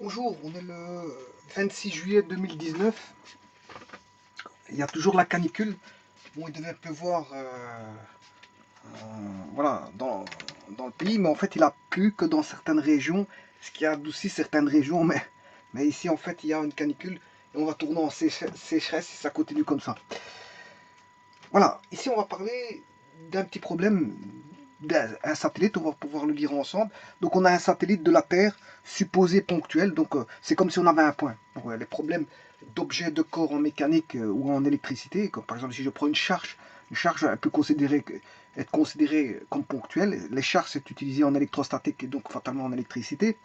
Bonjour, on est le 26 juillet 2019. Il y a toujours la canicule. Bon, il devait pleuvoir voilà, dans le pays, mais en fait, il a plu que dans certaines régions, ce qui a adouci certaines régions. Mais ici, en fait, il y a une canicule et on va tourner en sécheresse si ça continue comme ça. Voilà, ici, on va parler d'un petit problème d'un satellite, on va pouvoir le lire ensemble. Donc on a un satellite de la Terre supposé ponctuel, donc c'est comme si on avait un point. Donc, les problèmes d'objets de corps en mécanique ou en électricité, comme par exemple si je prends une charge elle peut être considérée comme ponctuelle. Les charges c'est utilisé en électrostatique et donc fatalement en électricité.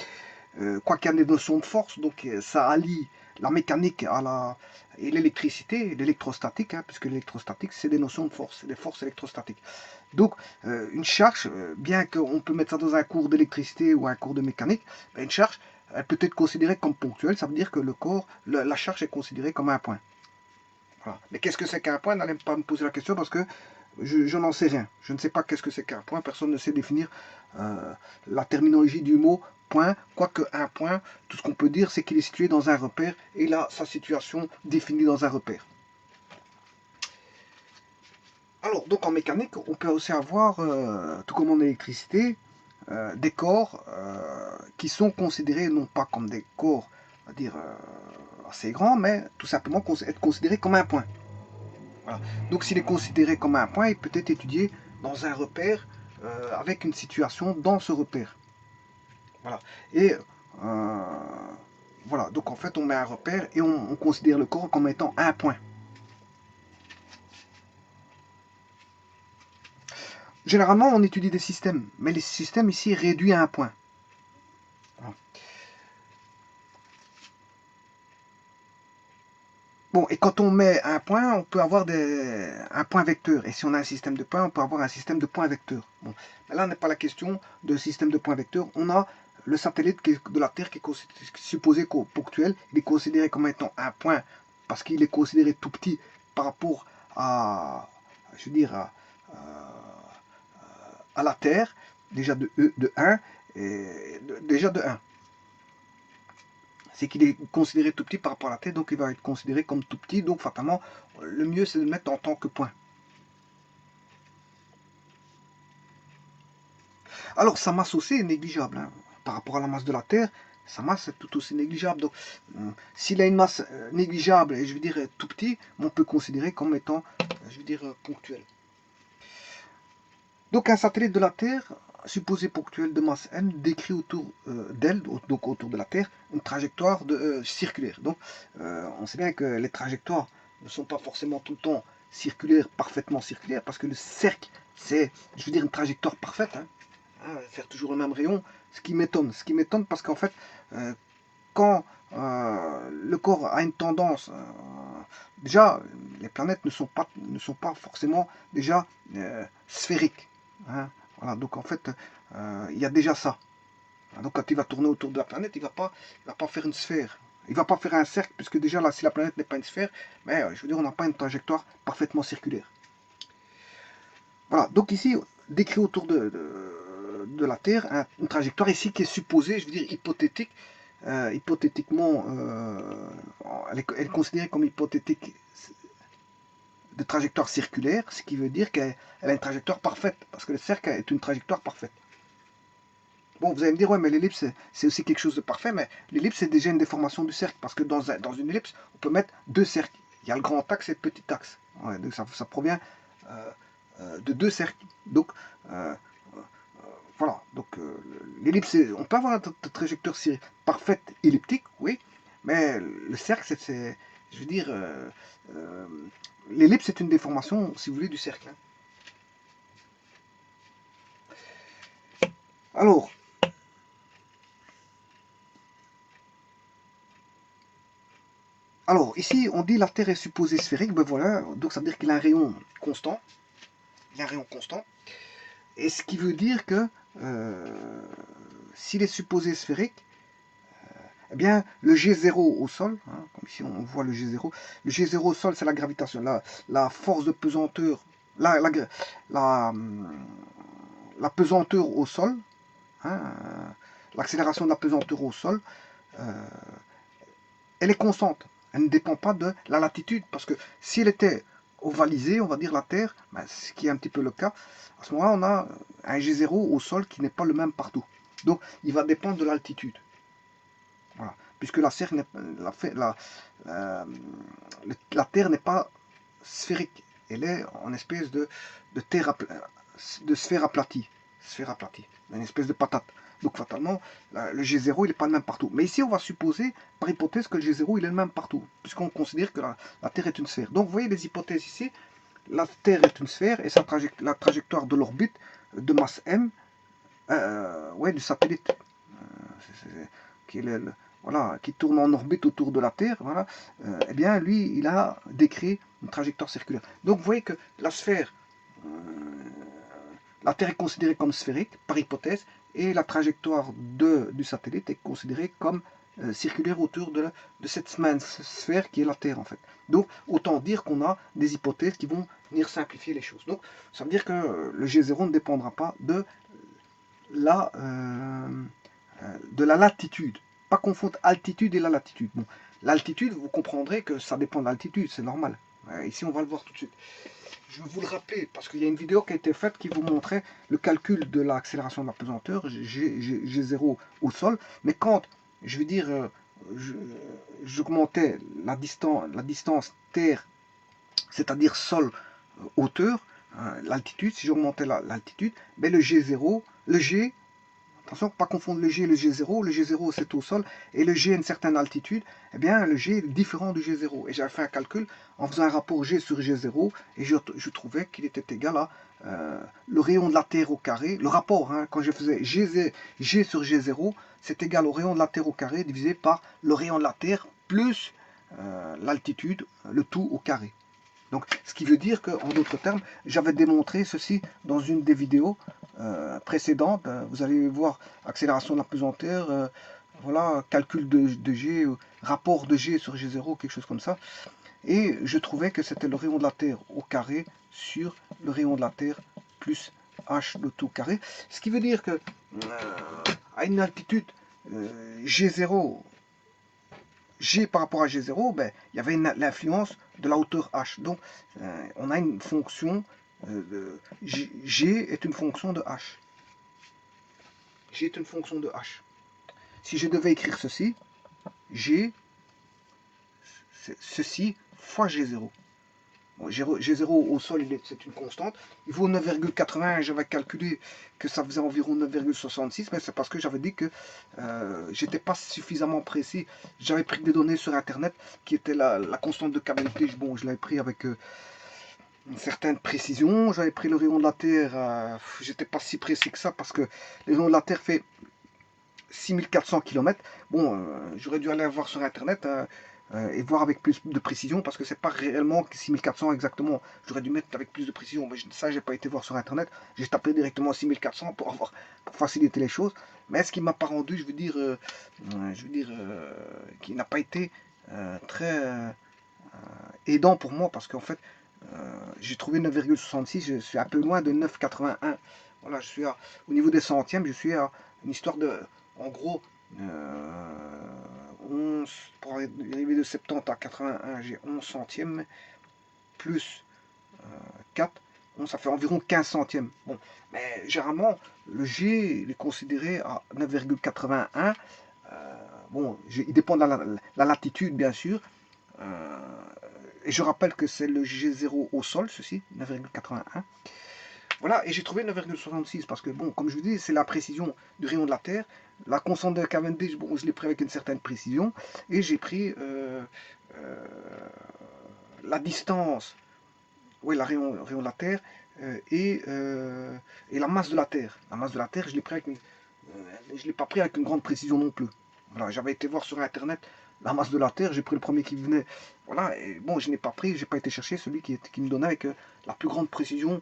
Quoi qu'il y ait des notions de force, donc ça allie la mécanique et l'électricité, l'électrostatique, hein, puisque l'électrostatique c'est des notions de force, c'est des forces électrostatiques. Donc, une charge, bien qu'on peut mettre ça dans un cours d'électricité ou un cours de mécanique, ben, une charge, elle peut être considérée comme ponctuelle. Ça veut dire que la charge est considérée comme un point. Voilà. Mais qu'est-ce que c'est qu'un point? N'allez pas me poser la question parce que je n'en sais rien. Je ne sais pas qu'est-ce que c'est qu'un point. Personne ne sait définir la terminologie du mot point. Quoique un point, tout ce qu'on peut dire, c'est qu'il est situé dans un repère et il a sa situation définie dans un repère. Alors, donc en mécanique, on peut aussi avoir, tout comme en électricité, des corps qui sont considérés non pas comme des corps, on va dire, assez grands, mais tout simplement être considérés comme un point. Voilà. Donc s'il est considéré comme un point, il peut être étudié dans un repère avec une situation dans ce repère. Voilà. Et voilà, donc en fait on met un repère et on considère le corps comme étant un point. Généralement on étudie des systèmes, mais les systèmes ici réduits à un point. Voilà. Bon, et quand on met un point, on peut avoir un point vecteur. Et si on a un système de points, on peut avoir un système de points vecteurs. Bon, mais là, n'est pas la question de système de points vecteurs. On a le satellite de la Terre qui est supposé ponctuel. Il est considéré comme étant un point parce qu'il est considéré tout petit par rapport à, je veux dire, à la Terre, déjà de 1, déjà de 1. C'est qu'il est considéré tout petit par rapport à la Terre, donc il va être considéré comme tout petit, donc fatalement, le mieux c'est de le mettre en tant que point. Alors sa masse aussi est négligeable, hein. Par rapport à la masse de la Terre, sa masse est tout aussi négligeable. Donc s'il a une masse négligeable et je veux dire tout petit, on peut considérer comme étant, je veux dire, ponctuel. Donc un satellite de la Terre, supposé ponctuel de masse m, décrit autour d'elle, donc autour de la Terre, une trajectoire circulaire. Donc on sait bien que les trajectoires ne sont pas forcément tout le temps circulaires, parfaitement circulaires, parce que le cercle, c'est, je veux dire, une trajectoire parfaite, hein, faire toujours le même rayon, ce qui m'étonne parce qu'en fait, quand le corps a une tendance, déjà, les planètes ne sont pas forcément déjà sphériques, hein. Voilà, donc en fait, il y a déjà ça. Donc quand il va tourner autour de la planète, il va pas faire une sphère. Il ne va pas faire un cercle, puisque déjà là, si la planète n'est pas une sphère, mais je veux dire, on n'a pas une trajectoire parfaitement circulaire. Voilà, donc ici, décrit autour de la Terre, une trajectoire ici qui est supposée, je veux dire, hypothétique. Hypothétiquement, elle est considérée comme hypothétique de trajectoire circulaire, ce qui veut dire qu'elle a une trajectoire parfaite, parce que le cercle est une trajectoire parfaite. Bon, vous allez me dire, ouais, mais l'ellipse, c'est aussi quelque chose de parfait, mais l'ellipse, c'est déjà une déformation du cercle, parce que dans une ellipse, on peut mettre deux cercles. Il y a le grand axe et le petit axe. Ouais, donc ça provient euh, de deux cercles. Donc, euh, voilà. Donc, l'ellipse, on peut avoir une trajectoire parfaite elliptique, oui, mais le cercle, je veux dire, euh, l'ellipse, c'est une déformation, si vous voulez, du cercle, hein. Alors, ici, on dit la Terre est supposée sphérique, ben voilà, donc ça veut dire qu'il a un rayon constant. Il a un rayon constant. Et ce qui veut dire que s'il est supposé sphérique, eh bien, le G0 au sol, hein, comme ici on voit le G0 au sol, c'est la gravitation, la force de pesanteur, la, la pesanteur au sol, hein, l'accélération de la pesanteur au sol, elle est constante. Elle ne dépend pas de la latitude, parce que si elle était ovalisée, on va dire la Terre, ben, ce qui est un petit peu le cas, à ce moment-là, on a un G0 au sol qui n'est pas le même partout. Donc, il va dépendre de l'altitude. Voilà. Puisque la Terre n'est pas sphérique. Elle est en espèce de sphère aplatie. Une espèce de patate. Donc fatalement, le G0 il n'est pas le même partout. Mais ici, on va supposer, par hypothèse, que le G0 il est le même partout, puisqu'on considère que la Terre est une sphère. Donc vous voyez les hypothèses ici. La Terre est une sphère et la trajectoire de l'orbite de masse M, du satellite, qui est voilà, qui tourne en orbite autour de la Terre, voilà, eh bien lui, il a décrit une trajectoire circulaire. Donc vous voyez que la sphère, la Terre est considérée comme sphérique, par hypothèse, et la trajectoire du satellite est considérée comme circulaire autour de cette mince sphère qui est la Terre, en fait. Donc, autant dire qu'on a des hypothèses qui vont venir simplifier les choses. Donc, ça veut dire que le G0 ne dépendra pas de la latitude. Pas confondre altitude et la latitude. Bon, l'altitude, vous comprendrez que ça dépend de l'altitude, c'est normal. Ici, on va le voir tout de suite. Je vais vous le rappeler, parce qu'il y a une vidéo qui a été faite qui vous montrait le calcul de l'accélération de la pesanteur, G0 au sol. Mais quand, je veux dire, j'augmentais la distance Terre, c'est-à-dire sol, hauteur, l'altitude, si j'augmentais l'altitude, ben le G0, le G, attention, pas confondre le G et le G0. Le G0, c'est au sol. Et le G à une certaine altitude, eh bien, le G est différent du G0. Et j'avais fait un calcul en faisant un rapport G sur G0. Et je trouvais qu'il était égal à le rayon de la Terre au carré. Le rapport, hein, quand je faisais G sur G0, c'est égal au rayon de la Terre au carré divisé par le rayon de la Terre plus l'altitude, le tout au carré. Donc, ce qui veut dire qu'en d'autres termes, j'avais démontré ceci dans une des vidéos précédentes. Vous allez voir accélération de la pesanteur, voilà, calcul de G, rapport de G sur G0, quelque chose comme ça. Et je trouvais que c'était le rayon de la Terre au carré sur le rayon de la Terre plus H de tout carré. Ce qui veut dire que à une altitude G0, G par rapport à G0, ben, il y avait l'influence de la hauteur H. Donc, on a une fonction, G est une fonction de H. G est une fonction de H. Si je devais écrire ceci, G, c'est ceci fois G0. Bon, G0 au sol, c'est une constante. Il vaut 9,81. J'avais calculé que ça faisait environ 9,66, mais c'est parce que j'avais dit que j'étais pas suffisamment précis. J'avais pris des données sur Internet qui étaient la constante de Cavendish. Bon, je l'avais pris avec une certaine précision. J'avais pris le rayon de la Terre. J'étais pas si précis que ça parce que le rayon de la Terre fait 6400 km. Bon, j'aurais dû aller voir sur Internet. Et voir avec plus de précision, parce que c'est pas réellement 6400 exactement. J'aurais dû mettre avec plus de précision, mais ça j'ai pas été voir sur Internet. J'ai tapé directement 6400 pour faciliter les choses. Mais ce qui m'a pas rendu, je veux dire, qui n'a pas été très aidant pour moi, parce qu'en fait, j'ai trouvé 9,66, je suis un peu loin de 9,81. Voilà, je suis au niveau des centièmes, je suis à une histoire de, en gros, 11, pour arriver de 70 à 81, j'ai 11 centièmes, plus 4, bon, ça fait environ 15 centièmes. Bon, mais généralement, le G il est considéré à 9,81. Bon, il dépend de la latitude, bien sûr. Et je rappelle que c'est le G0 au sol, ceci, 9,81. Voilà, et j'ai trouvé 9,66 parce que, bon, comme je vous dis, c'est la précision du rayon de la Terre. La constante de Cavendish, bon, je l'ai pris avec une certaine précision. Et j'ai pris la distance, oui, la rayon de la Terre, et la masse de la Terre. La masse de la Terre, je ne l'ai pas pris avec une grande précision non plus. Voilà, j'avais été voir sur Internet la masse de la Terre, j'ai pris le premier qui venait. Voilà, et bon, je n'ai pas pris, j'ai pas été chercher celui qui me donnait avec la plus grande précision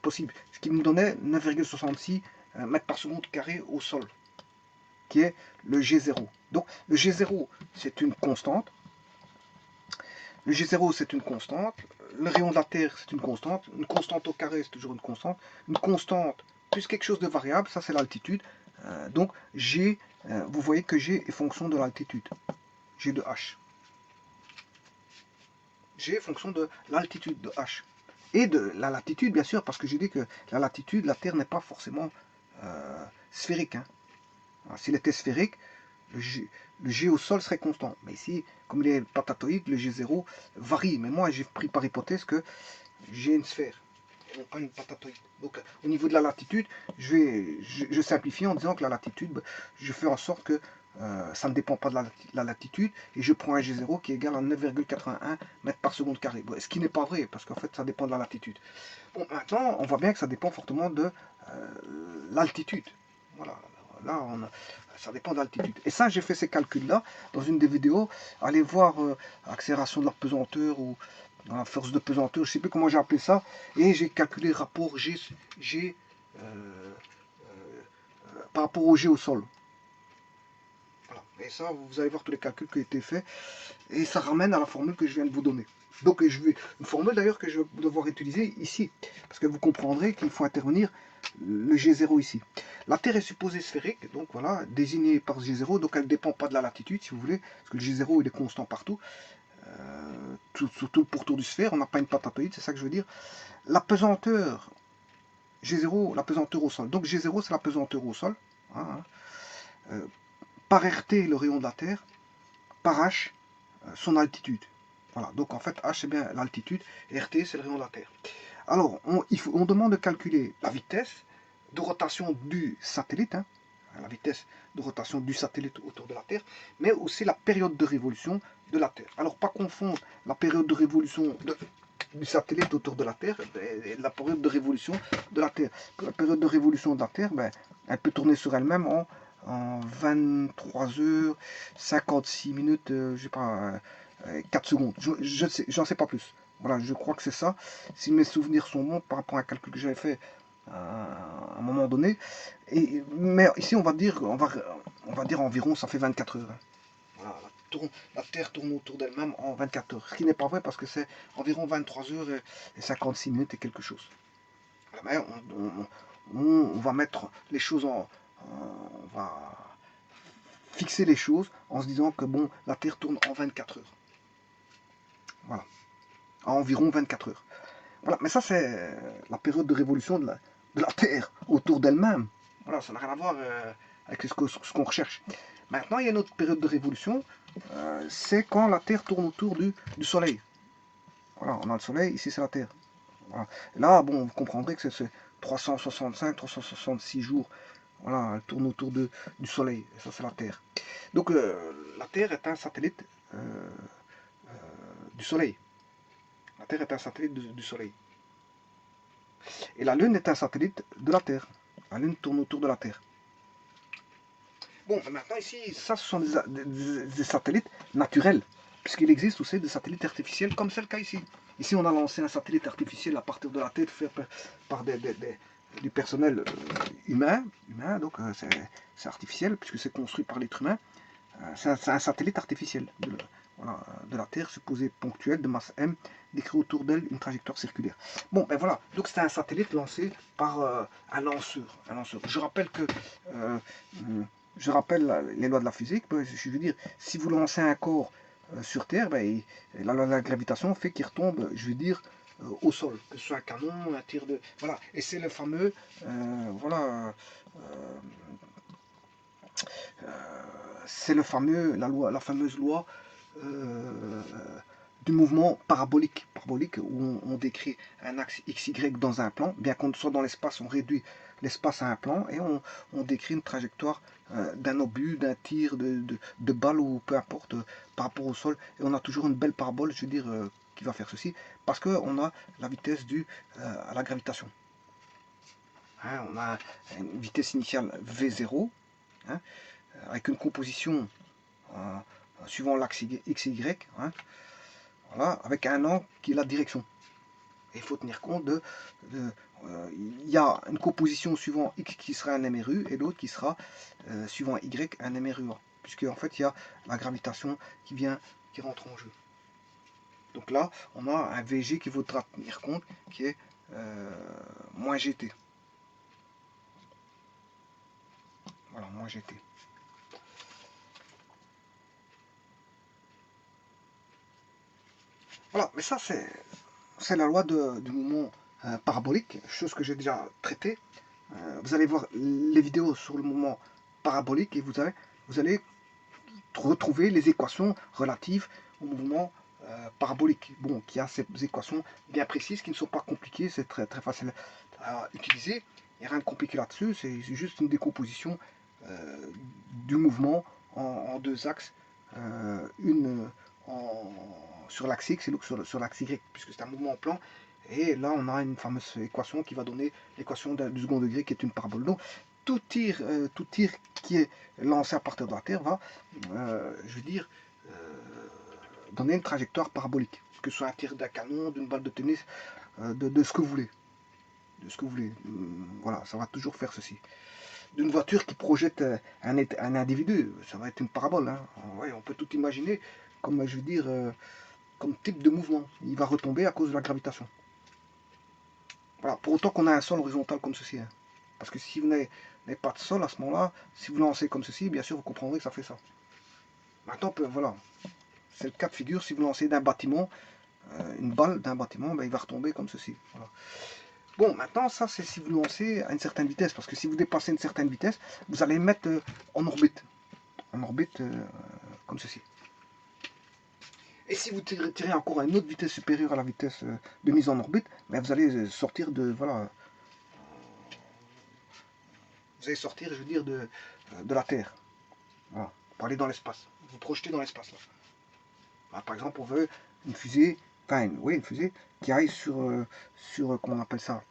possible. Ce qui me donnait 9,66 mètres par seconde carré au sol, qui est le G0. Donc, le G0, c'est une constante. Le G0, c'est une constante. Le rayon de la Terre, c'est une constante. Une constante au carré, c'est toujours une constante. Une constante plus quelque chose de variable, ça c'est l'altitude. Donc G vous voyez que G est fonction de l'altitude, G de H. G est fonction de l'altitude de H. Et de la latitude, bien sûr, parce que j'ai dit que la latitude, la Terre n'est pas forcément sphérique. Hein. S'il était sphérique, le G au sol serait constant. Mais ici, comme il est patatoïde, le G0 varie. Mais moi, j'ai pris par hypothèse que j'ai une sphère, et non pas une patatoïde. Donc, au niveau de la latitude, je simplifie en disant que la latitude, je fais en sorte que ça ne dépend pas de la latitude, et je prends un G0 qui est égal à 9,81 mètres par seconde carré. Bon, ce qui n'est pas vrai, parce qu'en fait, ça dépend de la latitude. Bon, maintenant, on voit bien que ça dépend fortement de l'altitude. Voilà. Là, ça dépend de l'altitude. Et ça, j'ai fait ces calculs-là dans une des vidéos. Allez voir accélération de la pesanteur ou la force de pesanteur, je ne sais plus comment j'ai appelé ça. Et j'ai calculé le rapport G par rapport au G au sol. Voilà. Et ça, vous allez voir tous les calculs qui ont été faits. Et ça ramène à la formule que je viens de vous donner. Donc, une formule d'ailleurs que je vais devoir utiliser ici. Parce que vous comprendrez qu'il faut intervenir le G0 ici. La Terre est supposée sphérique, donc voilà, désignée par G0, donc elle ne dépend pas de la latitude, si vous voulez, parce que le G0 il est constant partout, sur tout le pourtour du sphère, on n'a pas une patatoïde, c'est ça que je veux dire. La pesanteur, G0, la pesanteur au sol, donc G0 c'est la pesanteur au sol, hein, par RT le rayon de la Terre, par H son altitude. Voilà, donc en fait H c'est bien l'altitude, et RT c'est le rayon de la Terre. Alors, on demande de calculer la vitesse de rotation du satellite, hein, la vitesse de rotation du satellite autour de la Terre, mais aussi la période de révolution de la Terre. Alors, pas confondre la période de révolution du satellite autour de la Terre et la période de révolution de la Terre. La période de révolution de la Terre, ben, elle peut tourner sur elle-même en 23 heures, 56 minutes, je sais pas, 4 secondes. J'en sais pas plus. Voilà, je crois que c'est ça. Si mes souvenirs sont bons par rapport à un calcul que j'avais fait à un moment donné. Mais ici, on va dire environ, ça fait 24 heures. Voilà, la Terre tourne autour d'elle-même en 24 heures. Ce qui n'est pas vrai parce que c'est environ 23 heures et 56 minutes et quelque chose. Mais on va mettre les choses on va fixer les choses en se disant que bon, la Terre tourne en 24 heures. Voilà. À environ 24 heures. Voilà, mais ça c'est la période de révolution de la Terre autour d'elle-même. Voilà, ça n'a rien à voir avec ce qu'on recherche. Maintenant, il y a une autre période de révolution, c'est quand la Terre tourne autour du Soleil. Voilà, on a le Soleil, ici c'est la Terre. Voilà. Là, bon, vous comprendrez que c'est 365, 366 jours. Voilà, elle tourne autour du Soleil, et ça c'est la Terre. Donc la Terre est un satellite du Soleil. La Terre est un satellite du Soleil. Et la Lune est un satellite de la Terre. La Lune tourne autour de la Terre. Bon, maintenant ici, ça ce sont des satellites naturels, puisqu'il existe aussi des satellites artificiels, comme c'est le cas ici. Ici, on a lancé un satellite artificiel à partir de la Terre, fait par du personnel humain, donc c'est artificiel, puisque c'est construit par l'être humain. C'est un satellite artificiel de la Terre, supposé ponctuel, de masse M, décrit autour d'elle une trajectoire circulaire. Bon, ben voilà, donc c'est un satellite lancé par un lanceur. Je rappelle que je rappelle les lois de la physique. Je veux dire, si vous lancez un corps sur Terre, ben, la loi de la gravitation fait qu'il retombe, je veux dire, au sol, que ce soit un canon, un tir de... Voilà, et c'est le fameux... voilà... c'est la fameuse loi du mouvement parabolique, où on décrit un axe XY dans un plan, bien qu'on soit dans l'espace, on réduit l'espace à un plan et on décrit une trajectoire d'un obus, d'un tir, de balle ou peu importe par rapport au sol, et on a toujours une belle parabole, je veux dire, qui va faire ceci, parce qu'on a la vitesse due à la gravitation. Hein, on a une vitesse initiale V0, hein, avec une composition suivant l'axe XY, hein, voilà, avec un angle qui est la direction. Et il faut tenir compte il y a une composition suivant X qui sera un MRU et l'autre qui sera suivant Y un MRUA, puisque en fait il y a la gravitation qui rentre en jeu. Donc là, on a un VG qu'il faudra tenir compte, qui est moins GT. Voilà, moins GT. Voilà, mais ça c'est la loi du mouvement parabolique, chose que j'ai déjà traitée. Vous allez voir les vidéos sur le mouvement parabolique et vous allez retrouver les équations relatives au mouvement parabolique. Bon, qui a ces équations bien précises, qui ne sont pas compliquées, c'est très, très facile à utiliser. Il n'y a rien de compliqué là-dessus, c'est juste une décomposition du mouvement en deux axes. Une sur l'axe X et l'autre sur l'axe Y, puisque c'est un mouvement en plan. Et là, on a une fameuse équation qui va donner l'équation du second degré, qui est une parabole. Donc, tout tir qui est lancé à partir de la Terre va, je veux dire, donner une trajectoire parabolique. Que ce soit un tir d'un canon, d'une balle de tennis, de ce que vous voulez. De ce que vous voulez. Voilà, ça va toujours faire ceci. D'une voiture qui projette un individu, ça va être une parabole. Hein. Ouais, on peut tout imaginer comme, je veux dire, comme type de mouvement. Il va retomber à cause de la gravitation. Voilà, pour autant qu'on a un sol horizontal comme ceci. Hein. Parce que si vous n'avez pas de sol à ce moment-là, si vous lancez comme ceci, bien sûr, vous comprendrez que ça fait ça. Maintenant, voilà, c'est le cas de figure, si vous lancez d'un bâtiment, une balle d'un bâtiment, ben, il va retomber comme ceci. Voilà. Bon, maintenant, ça, c'est si vous lancez à une certaine vitesse, parce que si vous dépassez une certaine vitesse, vous allez mettre en orbite. En orbite, comme ceci. Et si vous tirez encore à une autre vitesse supérieure à la vitesse de mise en orbite, ben, vous allez sortir de, voilà, vous allez sortir, je veux dire, de la Terre. Voilà, pour aller dans l'espace. Vous projetez dans l'espace, là. Bah, par exemple, on veut une fusée, enfin, oui, une fusée qui aille sur comment on appelle ça,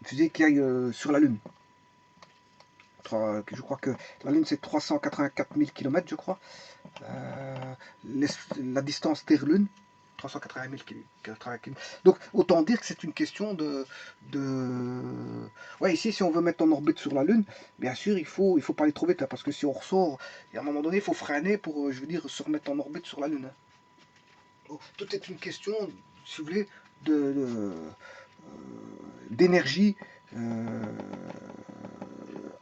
une fusée qui aille sur la Lune. Je crois que la Lune c'est 384 000 km, je crois. La distance Terre-Lune, 380 000 km. Donc autant dire que c'est une question de... Ouais, ici si on veut mettre en orbite sur la Lune, bien sûr il faut pas aller trop vite, hein, parce que si on ressort, et à un moment donné il faut freiner pour, je veux dire, se remettre en orbite sur la Lune. Hein. Donc, tout est une question, si vous voulez, d'énergie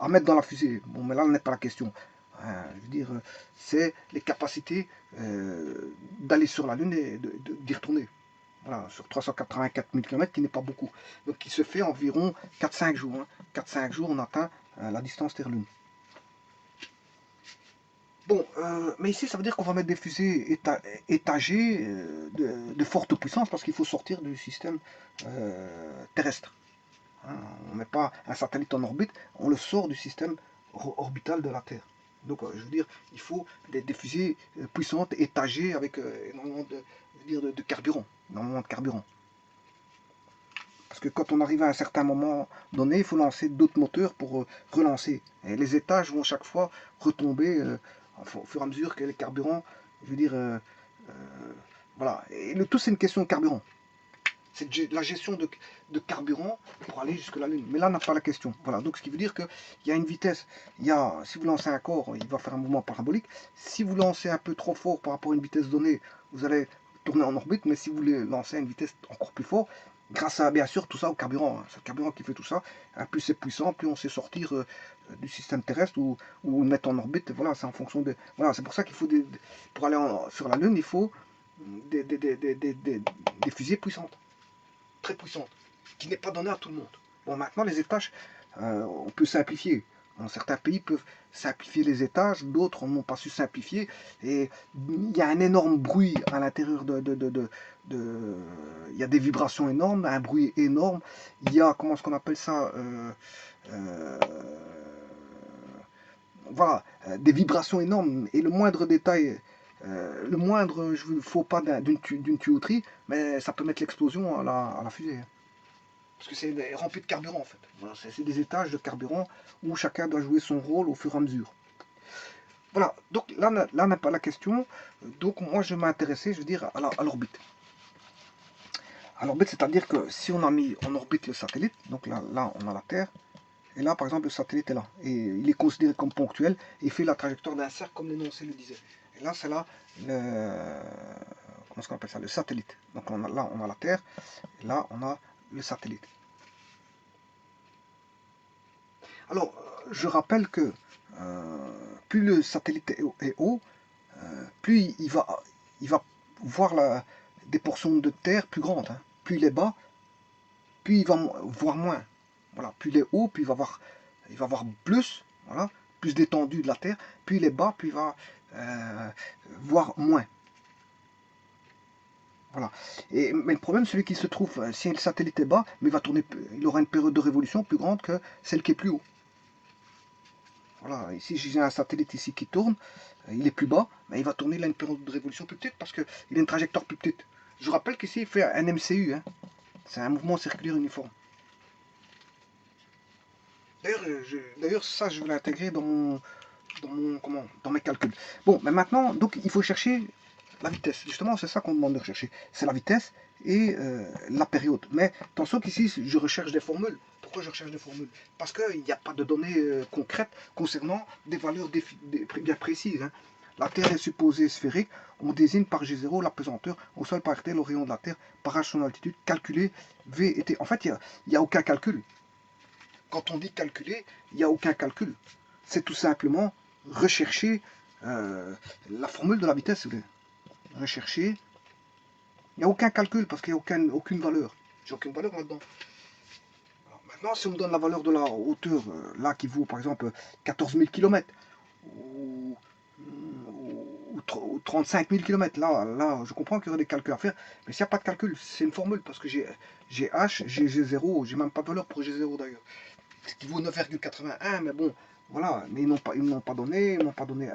à mettre dans la fusée. Bon, mais là, n'est pas la question. Je veux dire, c'est les capacités d'aller sur la Lune et d'y retourner. Voilà, sur 384 000 km, qui n'est pas beaucoup. Donc, qui se fait environ 4-5 jours. Hein. 4-5 jours, on atteint la distance Terre-Lune. Bon, mais ici, ça veut dire qu'on va mettre des fusées étagées de forte puissance parce qu'il faut sortir du système terrestre. Hein, on ne met pas un satellite en orbite, on le sort du système orbital de la Terre. Donc, je veux dire, il faut des fusées puissantes, étagées, avec énormément de carburant. Énormément de carburant. Parce que quand on arrive à un certain moment donné, il faut lancer d'autres moteurs pour relancer. Et les étages vont chaque fois retomber au fur et à mesure que les carburants, je veux dire, voilà. Et le tout, c'est une question de carburant. C'est la gestion de carburant pour aller jusque la Lune. Mais là, on n'a pas la question. Voilà. Donc, ce qui veut dire qu'il y a une vitesse. Si vous lancez un corps, il va faire un mouvement parabolique. Si vous lancez un peu trop fort par rapport à une vitesse donnée, vous allez tourner en orbite. Mais si vous voulez lancer à une vitesse encore plus forte, grâce à, bien sûr, tout ça au carburant. Hein. C'est le carburant qui fait tout ça. Plus c'est puissant, plus on sait sortir du système terrestre ou le mettre en orbite. Voilà, c'est en fonction de... Voilà, c'est pour ça qu'il faut pour aller sur la Lune, il faut des fusées puissantes, très puissante, qui n'est pas donnée à tout le monde. Bon, maintenant, les étages, on peut simplifier. Certains pays peuvent simplifier les étages, d'autres n'ont pas su simplifier. Et il y a un énorme bruit à l'intérieur il y a des vibrations énormes, un bruit énorme. Il y a, comment est-ce qu'on appelle ça euh, voilà, des vibrations énormes. Et le moindre détail, le moindre faux pas d'une tuyauterie, mais ça peut mettre l'explosion à la fusée. Parce que c'est rempli de carburant en fait. Voilà, c'est des étages de carburant où chacun doit jouer son rôle au fur et à mesure. Voilà, donc là n'est pas la question. Donc moi je m'intéressais, je veux dire, à l'orbite. À l'orbite, c'est-à-dire que si on a mis en orbite le satellite, donc là on a la Terre, et là par exemple le satellite est là, et il est considéré comme ponctuel, et fait la trajectoire d'un cercle comme l'énoncé le disait. Et là c'est là comment est-ce qu'on appelle ça, le satellite. Donc là on a la Terre, et là on a le satellite. Alors, je rappelle que plus le satellite est haut, plus il va voir des portions de terre plus grandes. Hein. Plus il est bas, plus il va voir moins. Voilà, plus il est haut, plus il va voir plus, voilà, plus d'étendue de la terre. Plus il est bas, plus il va voir moins. Voilà. Mais le problème, celui qui se trouve, si le satellite est bas, mais il aura une période de révolution plus grande que celle qui est plus haut. Voilà, ici j'ai un satellite ici qui tourne, il est plus bas, mais il va tourner, il a une période de révolution plus petite parce qu'il a une trajectoire plus petite. Je vous rappelle qu'ici il fait un MCU, hein. C'est un mouvement circulaire uniforme. D'ailleurs, ça je vais l'intégrer dans mes calculs. Bon, mais maintenant, donc il faut chercher la vitesse. Justement, c'est ça qu'on demande de rechercher. C'est la vitesse et la période. Mais attention qu'ici, je recherche des formules. Pourquoi je recherche des formules? Parce qu'il n'y a pas de données concrètes concernant des valeurs bien précises. Hein. La Terre est supposée sphérique. On désigne par G0 la pesanteur au sol par RT, le rayon de la Terre, par H son altitude, calculer V et T. En fait, il n'y a aucun calcul. Quand on dit calculer, il n'y a aucun calcul. C'est tout simplement rechercher la formule de la vitesse. Rechercher. Il n'y a aucun calcul parce qu'il n'y a aucune valeur. J'ai aucune valeur là-dedans. Maintenant, si on me donne la valeur de la hauteur, là, qui vaut par exemple 14 000 km ou 35 000 km, là, je comprends qu'il y aurait des calculs à faire, mais s'il n'y a pas de calcul, c'est une formule parce que j'ai H, j'ai G0, j'ai même pas de valeur pour G0 d'ailleurs. Ce qui vaut 9,81, mais bon, voilà, mais ils ne m'ont pas donné, ils m'ont pas donné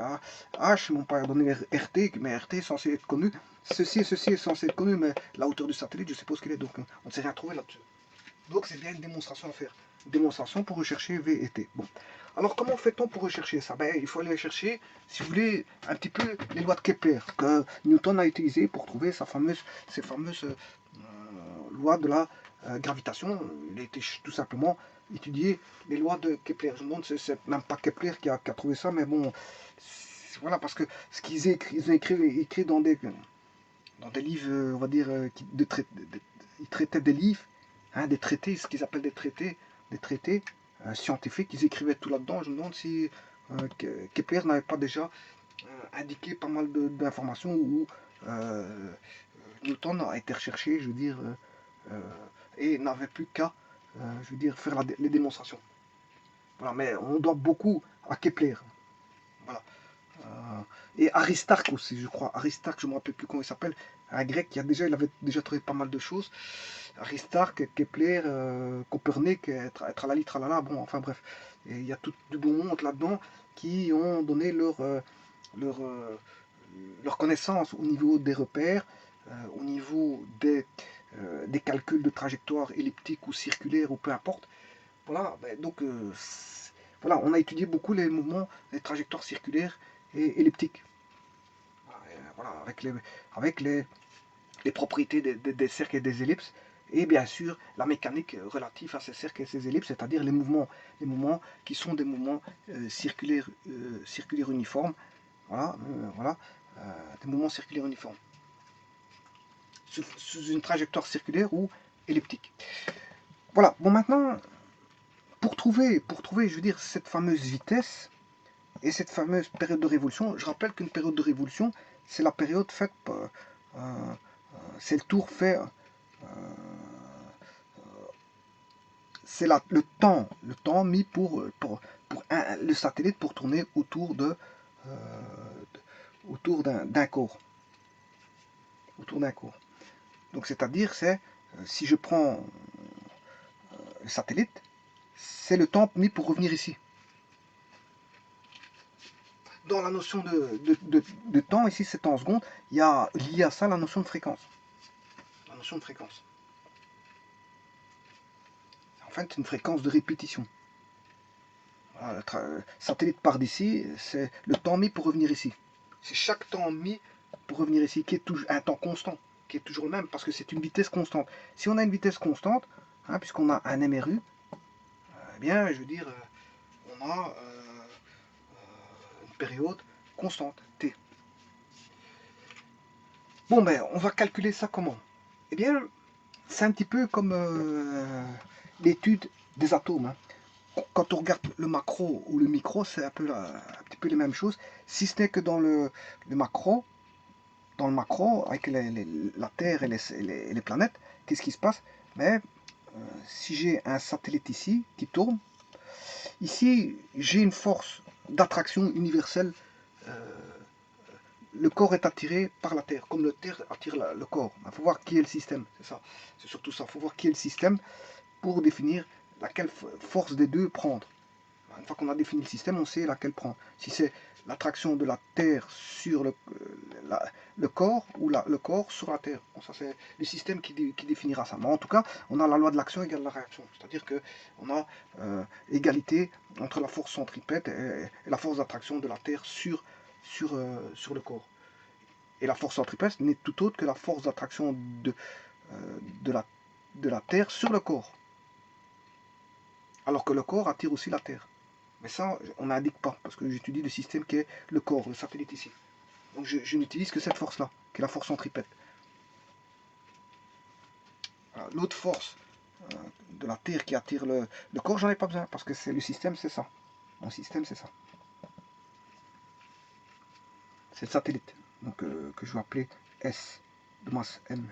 H, ils m'ont pas donné RT, mais RT est censé être connu. Ceci est censé être connu, mais la hauteur du satellite, je suppose qu'il est, donc on ne s'est rien trouvé là-dessus. Donc c'est bien une démonstration à faire. Une démonstration pour rechercher V et T. Bon. Alors comment fait-on pour rechercher ça? Ben, il faut aller chercher, si vous voulez, un petit peu les lois de Kepler que Newton a utilisées pour trouver ces fameuses lois de la gravitation. Il a été tout simplement étudié les lois de Kepler. Je me demande si c'est même pas Kepler qui a trouvé ça, mais bon, voilà, parce que ce qu'ils ont écrit dans des livres, on va dire, ils traitaient des livres, hein, des traités, ce qu'ils appellent des traités scientifiques, ils écrivaient tout là-dedans. Je me demande si Kepler n'avait pas déjà indiqué pas mal d'informations où Newton a été recherché, je veux dire, et n'avait plus qu'à, je veux dire, faire les démonstrations. Voilà, mais on doit beaucoup à Kepler. Voilà. Et Aristarque aussi, je crois. Aristarque, je ne me rappelle plus comment il s'appelle. Un grec il avait déjà trouvé pas mal de choses. Aristarque, Kepler, Copernic, tralala, bon, enfin bref. Et il y a tout du bon monde là-dedans qui ont donné leur connaissance au niveau des repères, au niveau des calculs de trajectoire elliptique ou circulaire ou peu importe. Voilà, ben, donc voilà, on a étudié beaucoup les mouvements, les trajectoires circulaires et elliptiques. Voilà, avec les propriétés des cercles et des ellipses, et bien sûr la mécanique relative à ces cercles et ces ellipses, c'est-à-dire les mouvements qui sont des mouvements circulaires uniformes, voilà, des mouvements circulaires uniformes, sous une trajectoire circulaire ou elliptique. Voilà, bon maintenant, pour trouver, je veux dire, cette fameuse vitesse et cette fameuse période de révolution, je rappelle qu'une période de révolution, c'est la période faite par, c'est le tour fait, c'est le temps mis pour le satellite pour tourner autour d'un corps. Autour d'un corps. Donc c'est-à-dire, si je prends le satellite, c'est le temps mis pour revenir ici. Dans la notion de temps, ici c'est en secondes, il y a lié à ça la notion de fréquence. La notion de fréquence. En fait, c'est une fréquence de répétition. Voilà, le satellite part d'ici, c'est le temps mis pour revenir ici. C'est chaque temps mis pour revenir ici, qui est toujours un temps constant, qui est toujours le même, parce que c'est une vitesse constante. Si on a une vitesse constante, hein, puisqu'on a un MRU, eh bien, je veux dire, on a une période constante, T. Bon, ben, on va calculer ça comment? Eh bien, c'est un petit peu comme l'étude des atomes. Hein. Quand on regarde le macro ou le micro, c'est un petit peu les mêmes choses, si ce n'est que dans le macro, dans le macro, avec la Terre et les planètes, qu'est-ce qui se passe? Mais si j'ai un satellite ici qui tourne, ici j'ai une force d'attraction universelle. Le corps est attiré par la Terre, comme la Terre attire le corps. Il faut voir qui est le système, c'est ça. C'est surtout ça. Il faut voir qui est le système pour définir laquelle force des deux prendre. Une fois qu'on a défini le système, on sait laquelle prendre. Si c'est l'attraction de la Terre sur le corps ou le corps sur la Terre. Bon, ça, c'est le système qui définira ça. Mais en tout cas, on a la loi de l'action égale la réaction. C'est-à-dire qu'on a égalité entre la force centripète et la force d'attraction de la Terre sur le corps. Et la force centripète n'est tout autre que la force d'attraction de la Terre sur le corps. Alors que le corps attire aussi la Terre. Mais ça, on n'indique pas, parce que j'étudie le système qui est le corps, le satellite ici. Donc je n'utilise que cette force-là, qui est la force centripète. L'autre force de la Terre qui attire le corps, j'en ai pas besoin, parce que c'est le système, c'est ça. Mon système, c'est ça. C'est le satellite, donc, que je vais appeler S, de masse M.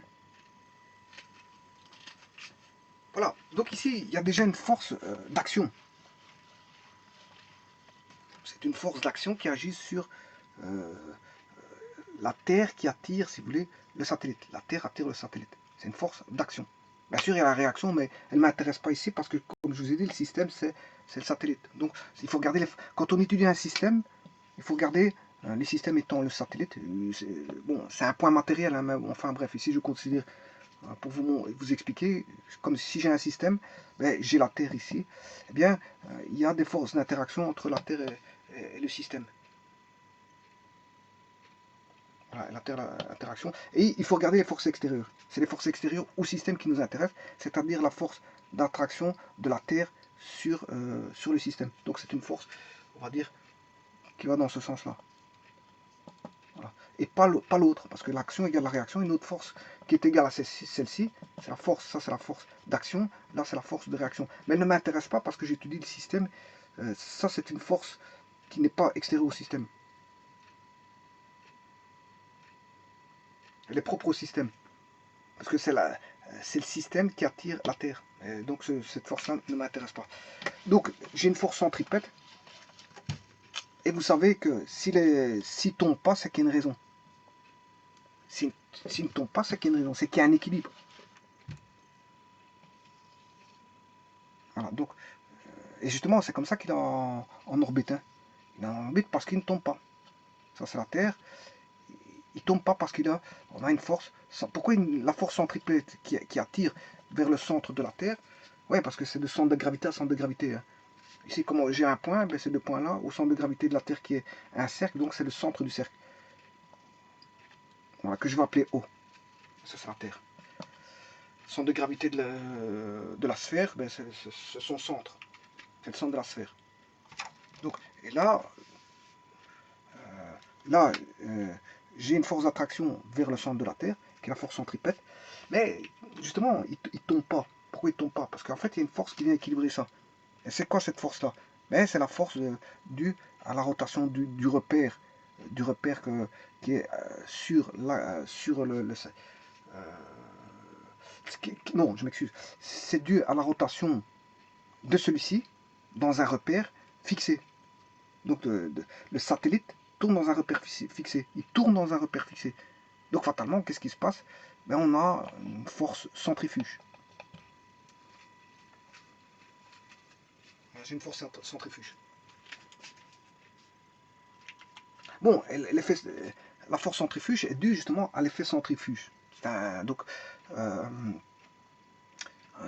Voilà, donc ici, il y a déjà une force d'action. C'est une force d'action qui agit sur la Terre qui attire, si vous voulez, le satellite. La Terre attire le satellite. C'est une force d'action. Bien sûr, il y a la réaction, mais elle ne m'intéresse pas ici parce que, comme je vous ai dit, le système, c'est le satellite. Donc, il faut regarder, quand on étudie un système, il faut regarder les systèmes étant le satellite. Bon, c'est un point matériel, hein, mais enfin bref, ici je considère, pour vous expliquer, comme si j'ai un système, ben, j'ai la Terre ici, eh bien, il y a des forces d'interaction entre la Terre et le système. Voilà, l'interaction. Et il faut regarder les forces extérieures. C'est les forces extérieures au système qui nous intéressent, c'est-à-dire la force d'attraction de la Terre sur le système. Donc c'est une force, on va dire, qui va dans ce sens-là. Voilà. Et pas l'autre, parce que l'action égale la réaction. Une autre force qui est égale à celle-ci, c'est la force, ça c'est la force d'action, là c'est la force de réaction. Mais elle ne m'intéresse pas parce que j'étudie le système. Ça c'est une force qui n'est pas extérieure au système. Elle est propre au système. Parce que c'est le système qui attire la Terre. Et donc cette force-là ne m'intéresse pas. Donc j'ai une force centripète. Et vous savez que s'il ne tombe pas, c'est qu'il y a une raison. S'il ne tombe pas, c'est qu'il y a une raison. C'est qu'il y a un équilibre. Voilà, donc, et justement, c'est comme ça qu'il est en orbite. Hein. Il est en orbite parce qu'il ne tombe pas. Ça, c'est la Terre. Il ne tombe pas parce on a une force. Pourquoi la force centripète qui attire vers le centre de la Terre? Oui, parce que c'est de centre de gravité à centre de gravité. Hein. Ici, comme j'ai un point, ben, c'est deux points là, au centre de gravité de la Terre qui est un cercle, donc c'est le centre du cercle. Voilà, que je vais appeler O. Ça, c'est la Terre. Le centre de gravité de la sphère, ben, c'est son centre. C'est le centre de la sphère. Donc, et là, j'ai une force d'attraction vers le centre de la Terre, qui est la force centripète. Mais justement, il ne tombe pas. Pourquoi il ne tombe pas? Parce qu'en fait, il y a une force qui vient équilibrer ça. Et c'est quoi cette force-là? Ben, c'est la force due à la rotation du repère. Du repère qui est sur le non, je m'excuse. C'est dû à la rotation de celui-ci dans un repère fixé. Donc le satellite tourne dans un repère fixé. Il tourne dans un repère fixé. Donc fatalement, qu'est-ce qui se passe? Ben, on a une force centrifuge. J'ai une force centrifuge. Bon, la force centrifuge est due justement à l'effet centrifuge. Donc,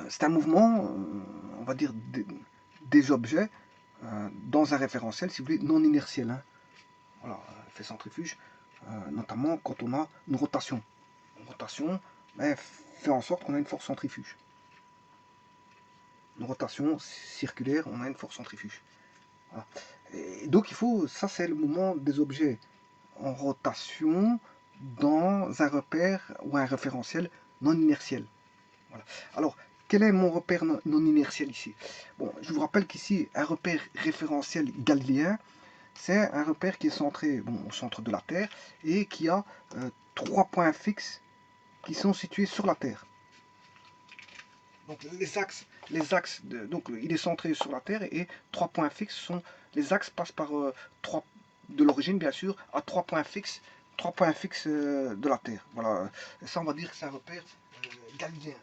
c'est un mouvement, on va dire, des objets dans un référentiel, si vous voulez, non inertiel. Hein. Voilà, l'effet centrifuge, notamment quand on a une rotation. Une rotation fait en sorte qu'on a une force centrifuge. Une rotation circulaire, on a une force centrifuge. Voilà. Et donc ça c'est le mouvement des objets en rotation dans un repère ou un référentiel non inertiel. Voilà. Alors, quel est mon repère non inertiel ici? Bon, je vous rappelle qu'ici, un repère référentiel galiléen, c'est un repère qui est centré au centre de la Terre et qui a 3 points fixes qui sont situés sur la Terre. Donc donc il est centré sur la Terre et 3 points fixes sont, les axes passent par de l'origine bien sûr, à 3 points fixes, de la Terre. Voilà, ça on va dire que c'est un repère galiléen.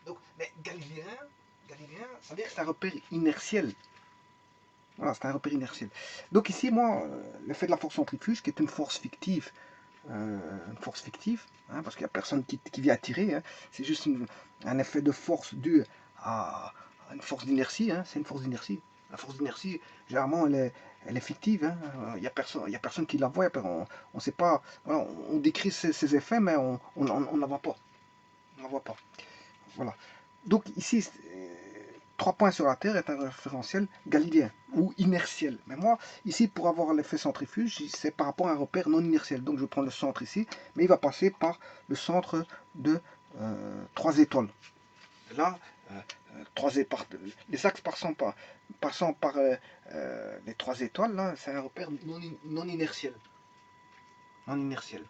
Donc, mais galiléen, ça veut dire que c'est un repère inertiel. Voilà, c'est un repère inertiel. Donc ici, moi, l'effet de la force centrifuge, qui est une force fictive, parce qu'il n'y a personne qui vient attirer, hein, c'est juste un effet de force dû à une force d'inertie, hein, c'est une force d'inertie. La force d'inertie, généralement, elle est fictive, hein, il n'y a personne qui la voit, on sait pas, voilà, on décrit ces effets, mais on ne la voit pas. On la voit pas. Voilà. Donc ici, 3 points sur la Terre est un référentiel galiléen ou inertiel. Mais moi, ici, pour avoir l'effet centrifuge, c'est par rapport à un repère non inertiel. Donc je prends le centre ici, mais il va passer par le centre de 3 étoiles. Là, les axes passant par les 3 étoiles, là, c'est un repère non inertiel. Non inertiel.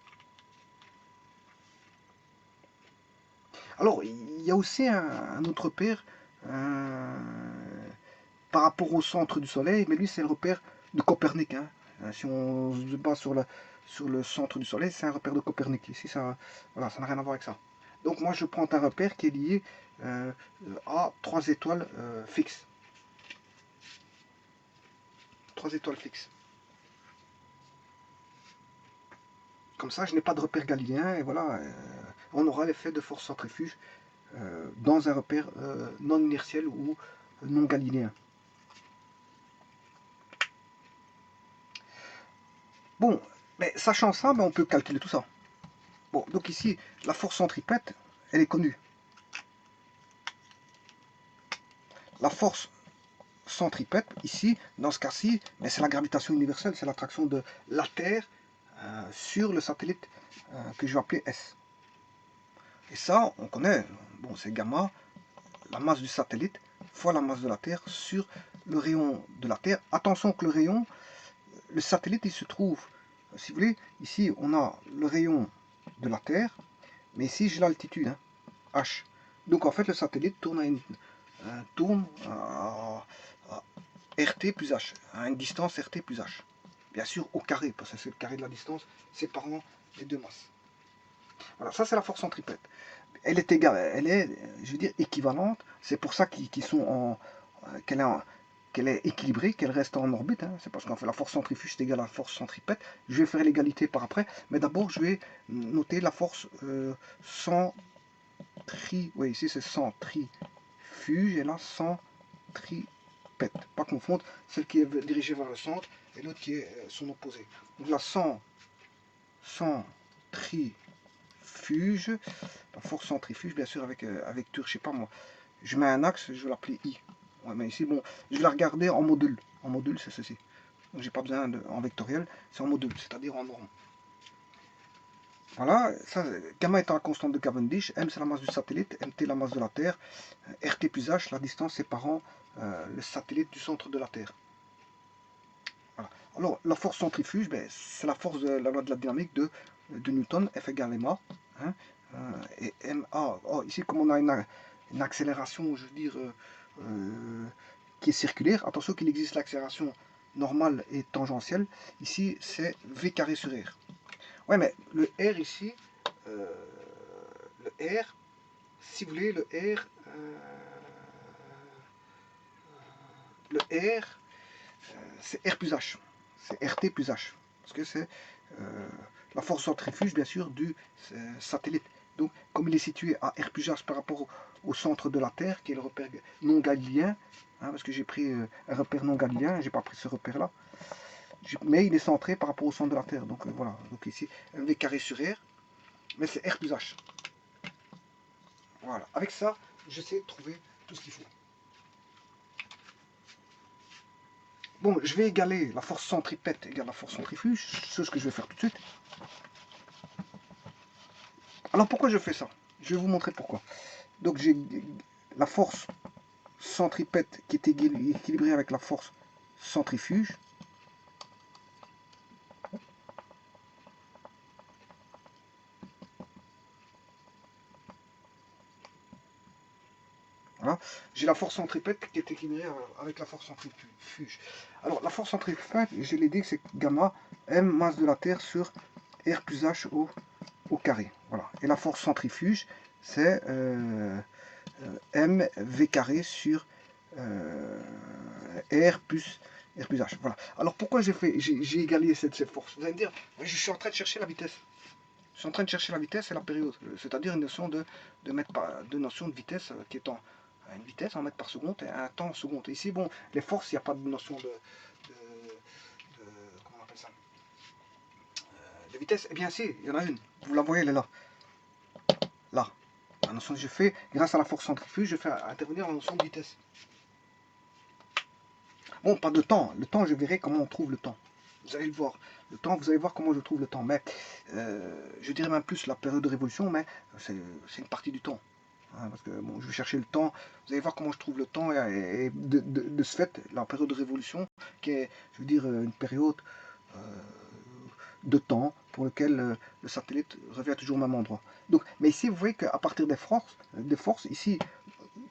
Alors, il y a aussi un autre repère par rapport au centre du Soleil, mais lui c'est le repère de Copernic. Hein. Si on se base sur le centre du Soleil, c'est un repère de Copernic. Ici, ça voilà, ça n'a rien à voir avec ça. Donc moi je prends un repère qui est lié à 3 étoiles fixes. 3 étoiles fixes. Comme ça, je n'ai pas de repère galiléen, et voilà, on aura l'effet de force centrifuge dans un repère non inertiel ou non galiléen. Bon, mais sachant ça, on peut calculer tout ça. Bon, donc ici, la force centripète, elle est connue. La force centripète, ici, dans ce cas-ci, c'est la gravitation universelle, c'est l'attraction de la Terre sur le satellite que je vais appeler S. Et ça, on connaît, bon, c'est gamma, la masse du satellite, fois la masse de la Terre sur le rayon de la Terre. Attention que le satellite, il se trouve, si vous voulez, ici, on a le rayon de la Terre, mais ici, j'ai l'altitude, hein, H. Donc, en fait, le satellite tourne à RT plus H, à une distance RT plus H. Bien sûr, au carré, parce que c'est le carré de la distance séparant les deux masses. Voilà, ça c'est la force centripète. Elle est égale, elle est, je veux dire, équivalente. C'est pour ça qu'ils sont qu'elle est équilibrée, qu'elle reste en orbite. Hein. C'est parce qu'en fait la force centrifuge est égale à la force centripète. Je vais faire l'égalité par après, mais d'abord je vais noter la force oui, ici c'est centrifuge et là centripète. Pas confondre celle qui est dirigée vers le centre et l'autre qui est son opposé. Donc la centrifuge, la force centrifuge, bien sûr, avec tour, je sais pas moi. Je mets un axe, je vais l'appeler I. Ouais, mais ici, bon, je vais la regarder en module. En module, c'est ceci. Donc j'ai pas besoin en vectoriel, c'est en module, c'est-à-dire en norme. Voilà, ça, gamma étant la constante de Cavendish, m c'est la masse du satellite, mt la masse de la Terre, rt plus h la distance séparant le satellite du centre de la Terre. Voilà. Alors la force centrifuge, c'est la force de la loi de la dynamique de Newton, F égale ma. Hein, et ma, ici comme on a une accélération, je veux dire, qui est circulaire, attention qu'il existe l'accélération normale et tangentielle, ici c'est v carré sur r. Ouais, mais le R ici, le R, si vous voulez, le R, c'est R plus H. C'est RT plus H. Parce que c'est la force centrifuge, bien sûr, du satellite. Donc, comme il est situé à R plus H par rapport au centre de la Terre, qui est le repère non galiléen, hein, parce que j'ai pris un repère non galiléen, j'ai pas pris ce repère-là, mais il est centré par rapport au centre de la Terre. Donc voilà, donc ici, v carré sur R, mais c'est R plus H. Voilà, avec ça, je sais trouver tout ce qu'il faut. Bon, je vais égaler la force centripète égale la force centrifuge, c'est ce que je vais faire tout de suite. Alors pourquoi je fais ça? Je vais vous montrer pourquoi. Donc j'ai la force centripète qui est équilibrée avec la force centrifuge. Voilà. J'ai la force centripète qui est équilibrée avec la force centrifuge. Alors la force centripète, je l'ai dit, c'est gamma m masse de la Terre sur R plus H au carré. Voilà. Et la force centrifuge, c'est m v carré sur R plus H. Voilà. Alors pourquoi j'ai égalé cette force? Vous allez me dire, je suis en train de chercher la vitesse. Je suis en train de chercher la vitesse et la période, c'est-à-dire une notion de notion de vitesse qui est une vitesse en mètres par seconde et un temps en seconde. Ici, bon, les forces, il n'y a pas de notion comment on appelle ça, de vitesse. Eh bien si, il y en a une. Vous la voyez, elle est là. Là. La notion que je fais, grâce à la force centrifuge, je fais intervenir la notion de vitesse. Bon, pas de temps. Le temps, je verrai comment on trouve le temps. Vous allez le voir. Le temps, vous allez voir comment je trouve le temps. Mais je dirais même plus la période de révolution, mais c'est une partie du temps. Hein, parce que bon, je vais chercher le temps. Vous allez voir comment je trouve le temps. Et de ce fait, la période de révolution, qui est, je veux dire, une période de temps pour lequel le satellite revient toujours au même endroit. Donc, mais ici, vous voyez qu'à partir des forces, ici,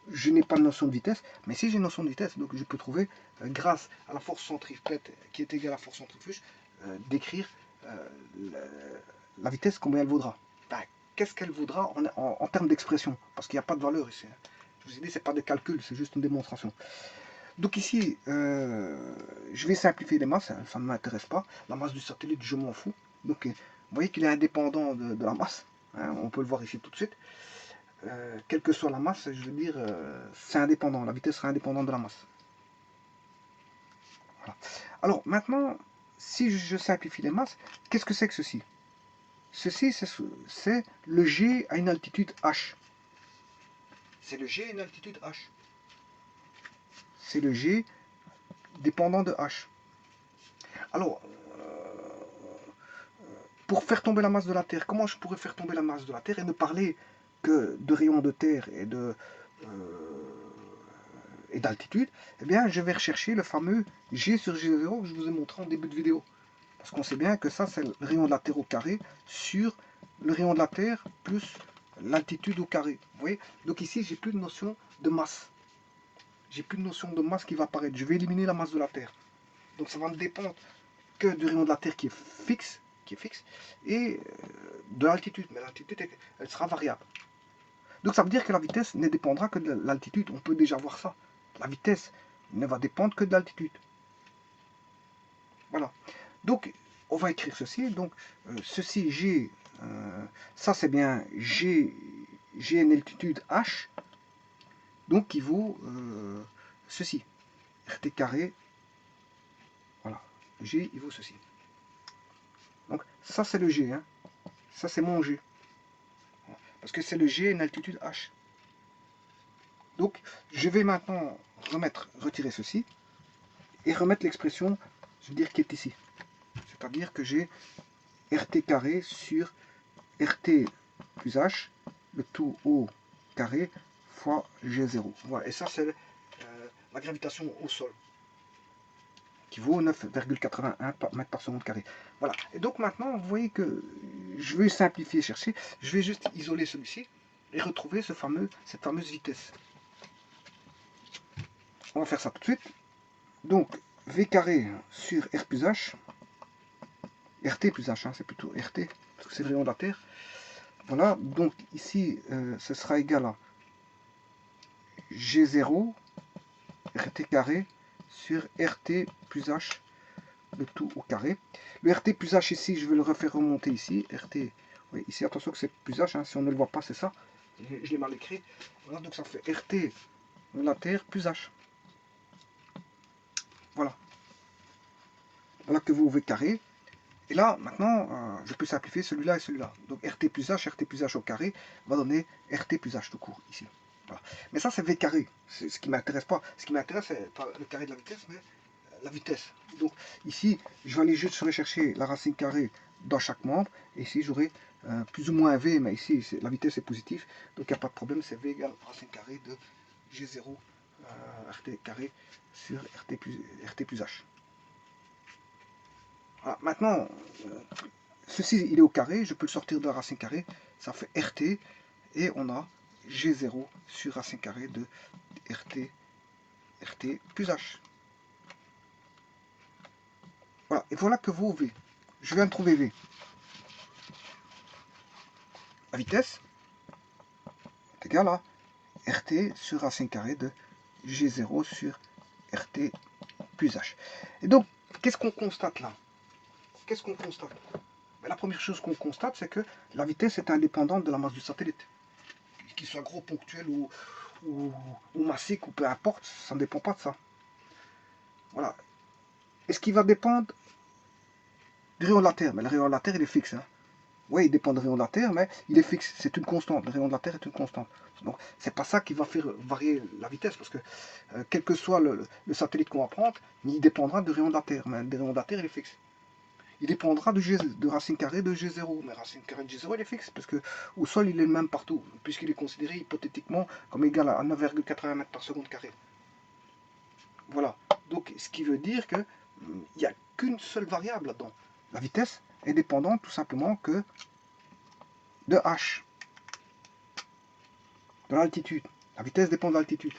je n'ai pas de notion de vitesse, mais si j'ai une notion de vitesse, donc je peux trouver, grâce à la force centripète qui est égale à la force centrifuge, décrire la vitesse, combien elle vaudra. Ben, qu'est-ce qu'elle vaudra en termes d'expression? Parce qu'il n'y a pas de valeur ici. Je vous ai dit, c'est pas de calcul, c'est juste une démonstration. Donc ici, je vais simplifier les masses, ça ne m'intéresse pas. La masse du satellite, je m'en fous. Donc, vous voyez qu'il est indépendant de la masse. Hein, on peut le voir ici tout de suite. Quelle que soit la masse, je veux dire, c'est indépendant. La vitesse sera indépendante de la masse. Voilà. Alors maintenant, si je simplifie les masses, qu'est-ce que c'est que ceci? Ceci, c'est le G à une altitude H. C'est le G à une altitude H. C'est le G dépendant de H. Alors, pour faire tomber la masse de la Terre, comment je pourrais faire tomber la masse de la Terre et ne parler que de rayons de terre et d'altitude? Eh bien, je vais rechercher le fameux G sur G0 que je vous ai montré en début de vidéo. Parce qu'on sait bien que ça, c'est le rayon de la Terre au carré sur le rayon de la Terre plus l'altitude au carré. Vous voyez? Donc ici, j'ai plus de notion de masse. J'ai plus de notion de masse qui va apparaître. Je vais éliminer la masse de la Terre. Donc ça va ne dépendre que du rayon de la Terre qui est fixe, et de l'altitude. Mais l'altitude, elle sera variable. Donc ça veut dire que la vitesse ne dépendra que de l'altitude. On peut déjà voir ça. La vitesse ne va dépendre que de l'altitude. Voilà. Donc on va écrire ceci. Donc ceci G, ça c'est bien G une altitude H, donc qui vaut ceci. RT carré. Voilà. G, il vaut ceci. Donc ça c'est le G. Hein. Ça c'est mon G. Parce que c'est le G à une altitude H. Donc je vais maintenant retirer ceci et remettre l'expression, je veux dire, qui est ici. C'est-à-dire que j'ai RT carré sur RT plus H, le tout au carré fois G0. Voilà, et ça c'est la gravitation au sol, qui vaut 9,81 mètres par seconde carré. Voilà, et donc maintenant, vous voyez que je vais simplifier, chercher, je vais juste isoler celui-ci et retrouver cette fameuse vitesse. On va faire ça tout de suite. Donc, V carré sur R plus H, RT plus H, hein, c'est plutôt RT, parce que c'est le rayon de la Terre. Voilà, donc ici, ce sera égal à G0, RT carré, sur RT plus H, le tout au carré. Le RT plus H ici, je vais le refaire remonter ici. RT, oui, ici, attention que c'est plus H, hein, si on ne le voit pas, c'est ça. Je l'ai mal écrit. Voilà, donc ça fait RT de la Terre plus H. Voilà. Voilà que vous V carré. Et là, maintenant, je peux simplifier celui-là et celui-là. Donc RT plus H au carré va donner RT plus H tout court, ici. Voilà. Mais ça, c'est V carré. C'est ce qui ne m'intéresse pas. Ce qui m'intéresse, c'est pas le carré de la vitesse, mais la vitesse. Donc ici, je vais aller juste rechercher la racine carrée dans chaque membre. Et ici, j'aurai plus ou moins V, mais ici, la vitesse est positive. Donc il n'y a pas de problème, c'est V égale racine carrée de G0 RT carré sur RT plus H. Voilà, maintenant, ceci il est au carré, je peux le sortir de la racine carrée, ça fait RT, et on a G0 sur racine carrée de RT plus H. Voilà, et voilà que vaut V. Je viens de trouver V. La vitesse est égale à RT sur racine carrée de G0 sur RT plus H. Et donc, qu'est-ce qu'on constate là? Qu'est-ce qu'on constate? Ben, la première chose qu'on constate, c'est que la vitesse est indépendante de la masse du satellite. Qu'il soit gros, ponctuel ou massique, ou peu importe, ça ne dépend pas de ça. Voilà. Est-ce qu'il va dépendre du rayon de la Terre? Mais le rayon de la Terre, il est fixe. Hein. Oui, il dépend du rayon de la Terre, mais il est fixe. C'est une constante. Le rayon de la Terre est une constante. Donc, c'est pas ça qui va faire varier la vitesse, parce que quel que soit le satellite qu'on va prendre, il dépendra du rayon de la Terre. Mais le rayon de la Terre, il est fixe. Il dépendra de racine carrée de G0. Mais racine carrée de G0, il est fixe, parce que au sol, il est le même partout, puisqu'il est considéré hypothétiquement comme égal à 9,80 mètres par seconde carré. Voilà. Donc, ce qui veut dire que il n'y a qu'une seule variable là-dedans. La vitesse est dépendante tout simplement que de h, de l'altitude. La vitesse dépend de l'altitude.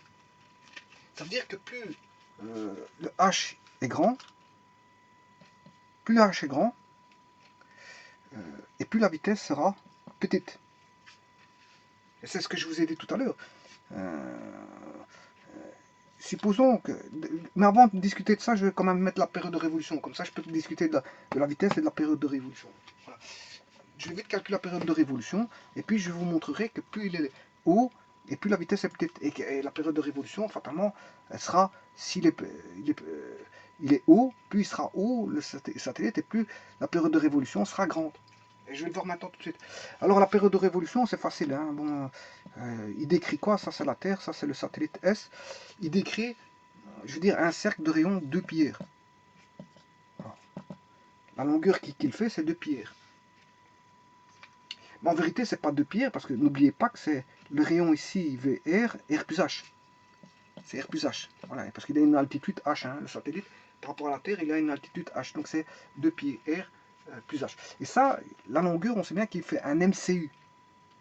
Ça veut dire que plus le h est grand, plus le h est grand, et plus la vitesse sera petite. Et c'est ce que je vous ai dit tout à l'heure. Supposons que... Mais avant de discuter de ça, je vais quand même mettre la période de révolution. Comme ça, je peux discuter de la vitesse et de la période de révolution. Voilà. Je vais vite calculer la période de révolution. Et puis, je vous montrerai que plus il est haut, et plus la vitesse est petite. Et la période de révolution, fatalement, elle sera... S'il est, il est haut, plus il sera haut, le satellite, et plus la période de révolution sera grande. Et je vais le voir maintenant tout de suite. Alors la période de révolution, c'est facile. Hein. Bon, il décrit quoi? Ça c'est la Terre, ça c'est le satellite S. Il décrit, je veux dire, un cercle de rayon 2 pi r. Voilà. La longueur qu'il fait, c'est 2 pi r. Mais en vérité, c'est pas 2 pi r, parce que n'oubliez pas que c'est le rayon ici, VR, R plus H. C'est R plus H. Voilà, parce qu'il a une altitude H, hein, le satellite. Par rapport à la Terre, il a une altitude H. Donc c'est 2 pi r plus H. Et ça, la longueur, on sait bien qu'il fait un MCU.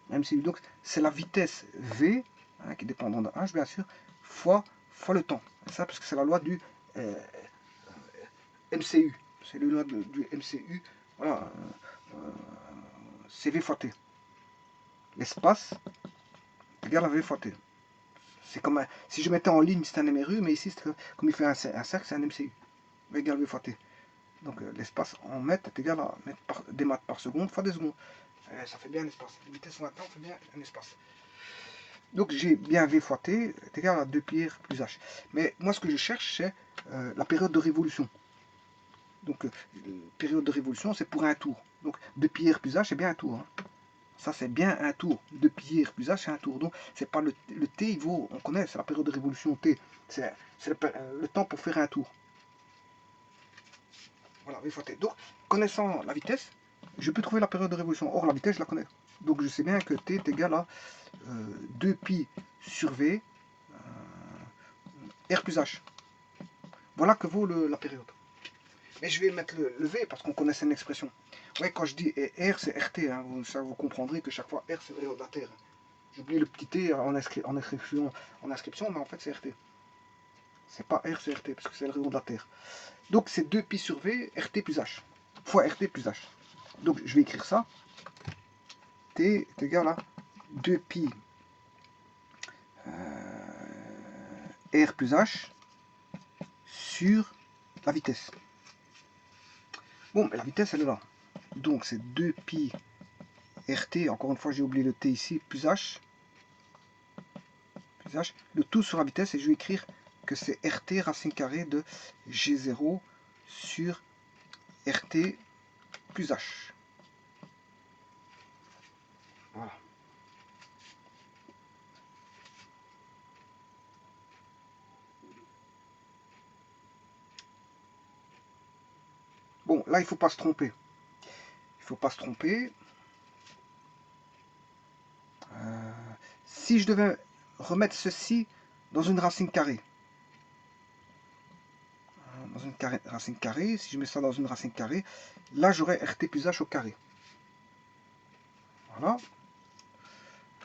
MCU. Donc c'est la vitesse V, hein, qui est dépendante de H, bien sûr, fois le temps. Et ça, parce que c'est la loi du MCU. C'est la loi du MCU. Voilà. C'est V fois T. L'espace égale à V fois T. C'est comme si je mettais en ligne, c'est un MRU, mais ici, comme il fait un cercle, c'est un MCU. V égale V fois T. Donc l'espace en mètres est égal à des mètres par seconde fois des secondes. Ça fait bien un espace. La vitesse en temps fait bien un espace. Donc j'ai bien V fois T est égal à 2 pi r plus H. Mais moi ce que je cherche c'est la période de révolution. Donc période de révolution c'est pour un tour. Donc 2 pi r plus H c'est bien un tour. Hein. Ça c'est bien un tour. 2 pi r plus H c'est un tour. Donc c'est pas le T, il vaut, on connaît, c'est la période de révolution T. C'est le temps pour faire un tour. Voilà, V fois T. Donc connaissant la vitesse, je peux trouver la période de révolution. Or la vitesse je la connais. Donc je sais bien que T est égal à 2 pi sur V R plus H. Voilà que vaut la période. Mais je vais mettre le V parce qu'on connaissait une expression. Ouais, quand je dis R, c'est RT. Hein. Vous comprendrez que chaque fois R, c'est le rayon de la Terre. J'oublie le petit T en inscription, mais en fait, c'est RT. C'est pas R, c'est RT, parce que c'est le rayon de la Terre. Donc, c'est 2 pi sur V, RT plus H. Fois RT plus H. Donc, je vais écrire ça. T est égal à 2 pi R plus H sur la vitesse. Bon, mais la vitesse, elle est là. Donc, c'est 2 pi RT, encore une fois, j'ai oublié le T ici, plus H. Plus H. Le tout sur la vitesse, et je vais écrire que c'est RT racine carrée de G0 sur RT plus H. Voilà. Bon, là, il ne faut pas se tromper. Il ne faut pas se tromper. Si je devais remettre ceci dans une racine carrée. Dans une racine carrée, si je mets ça dans une racine carrée, là j'aurai RT plus H au carré. Voilà.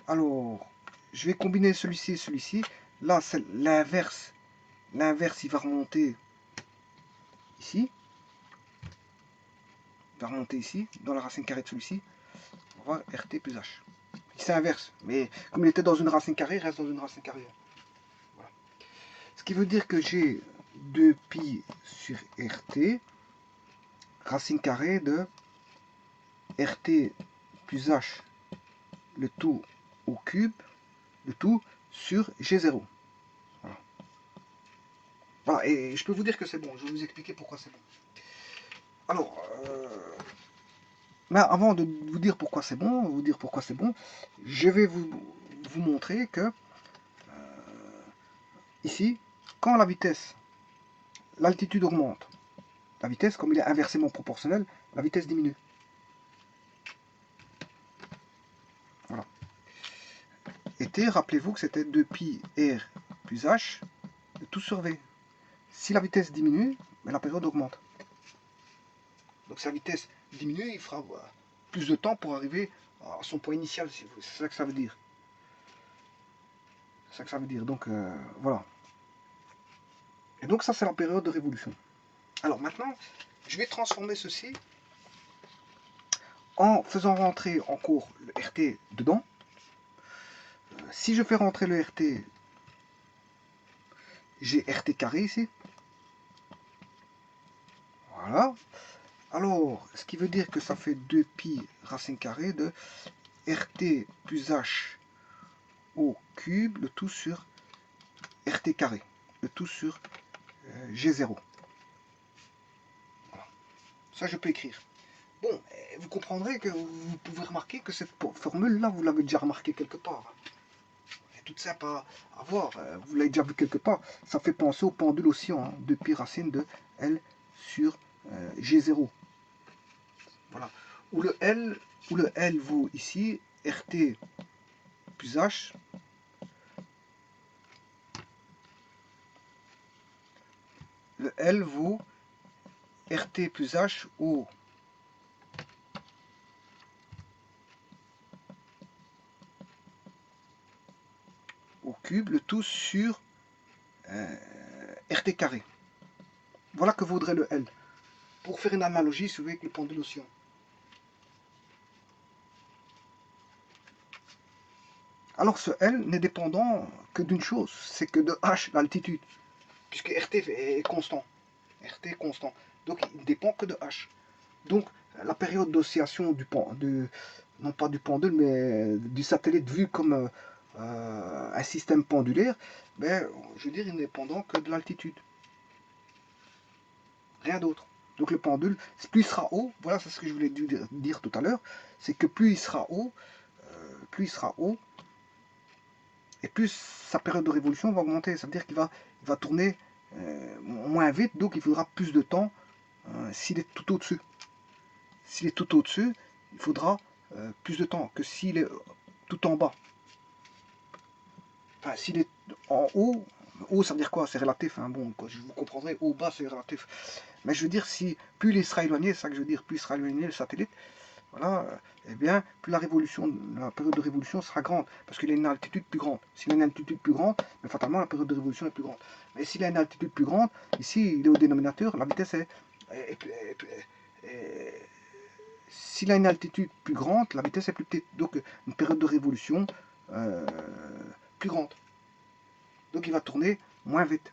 Alors, je vais combiner celui-ci et celui-ci. Là, c'est l'inverse. L'inverse, il va remonter ici. Il va remonter ici, dans la racine carrée de celui-ci. On va voir RT plus H. C'est inverse, mais comme il était dans une racine carrée, il reste dans une racine carrée. Voilà. Ce qui veut dire que j'ai 2pi sur RT, racine carrée de RT plus H, le tout au cube, le tout sur G0. Voilà. Voilà, et je peux vous dire que c'est bon, je vais vous expliquer pourquoi c'est bon. Alors, mais avant de vous dire pourquoi c'est bon, je vais vous montrer que ici, quand la vitesse, l'altitude augmente, la vitesse, comme il est inversement proportionnel, la vitesse diminue. Voilà. Et t, rappelez-vous que c'était 2pi r plus h, tout sur v. Si la vitesse diminue, mais la période augmente. Donc si la vitesse diminue, il fera plus de temps pour arriver à son point initial. C'est ça que ça veut dire. C'est ça que ça veut dire. Donc voilà. Et donc ça, c'est la période de révolution. Alors maintenant, je vais transformer ceci en faisant rentrer en cours le RT dedans. Si je fais rentrer le RT, j'ai RT carré ici. Voilà. Alors, ce qui veut dire que ça fait 2pi racine carrée de RT plus H au cube, le tout sur RT carré, le tout sur G0. Voilà. Ça, je peux écrire. Bon, vous comprendrez que vous pouvez remarquer que cette formule-là, vous l'avez déjà remarqué quelque part. Elle est toute simple à voir, vous l'avez déjà vu quelque part. Ça fait penser au pendule oscillant, hein, 2pi racine de L sur G0. Voilà. Où le L vaut ici RT plus H. Le L vaut RT plus H au cube, le tout sur RT carré. Voilà que vaudrait le L. Pour faire une analogie, si vous voulez, avec le pendule oscillant. Alors ce L n'est dépendant que d'une chose, c'est que de H, l'altitude, puisque RT est constant. RT est constant. Donc il ne dépend que de H. Donc la période d'oscillation non pas du pendule, mais du satellite vu comme un système pendulaire, ben, je veux dire, il n'est dépendant que de l'altitude. Rien d'autre. Donc le pendule, plus il sera haut, voilà, c'est ce que je voulais dire tout à l'heure, c'est que plus il sera haut, et plus sa période de révolution va augmenter. Ça veut dire qu'il va tourner moins vite, donc il faudra plus de temps s'il est tout au-dessus. S'il est tout au-dessus, il faudra plus de temps que s'il est tout en bas. Enfin, s'il est en haut, haut ça veut dire quoi? C'est relatif, hein. Bon, je vous comprendrai, haut, bas, c'est relatif. Mais je veux dire, si plus il sera éloigné, c'est ça que je veux dire, plus il sera éloigné le satellite, voilà, eh bien, plus la période de révolution sera grande, parce qu'il a une altitude plus grande. S'il a une altitude plus grande, mais fatalement, la période de révolution est plus grande. Mais s'il a une altitude plus grande, ici, il est au dénominateur, la vitesse s'il a une altitude plus grande, la vitesse est plus petite. Donc, une période de révolution plus grande. Donc, il va tourner moins vite.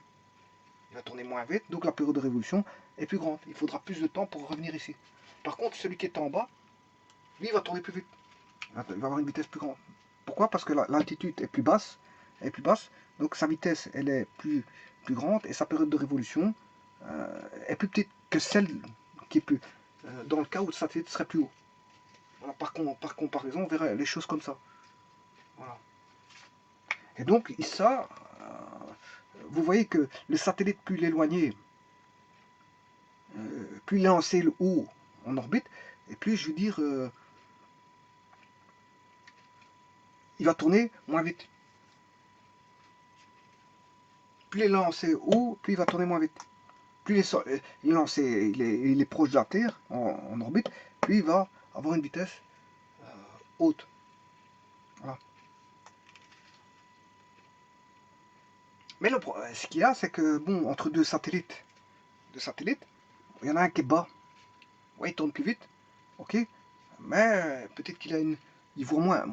Il va tourner moins vite, donc la période de révolution est plus grande. Il faudra plus de temps pour revenir ici. Par contre, celui qui est en bas, lui, il va tourner plus vite. Il va avoir une vitesse plus grande. Pourquoi? Parce que l'altitude est plus basse, donc sa vitesse elle est plus grande et sa période de révolution est plus petite que celle qui est plus dans le cas où le satellite serait plus haut. Voilà, par comparaison, on verrait les choses comme ça. Voilà. Et donc, ça, vous voyez que le satellite plus l'éloigner, plus il est lancé le haut en orbite, et plus, je veux dire, il va tourner moins vite. plus il est lancé haut, plus il va tourner moins vite. Plus il est lancé, il est proche de la Terre, en orbite, plus il va avoir une vitesse haute. Voilà. Mais ce qu'il y a, c'est que, bon, entre deux satellites, il y en a un qui est bas. Ouais, il tourne plus vite, ok, mais peut-être il voit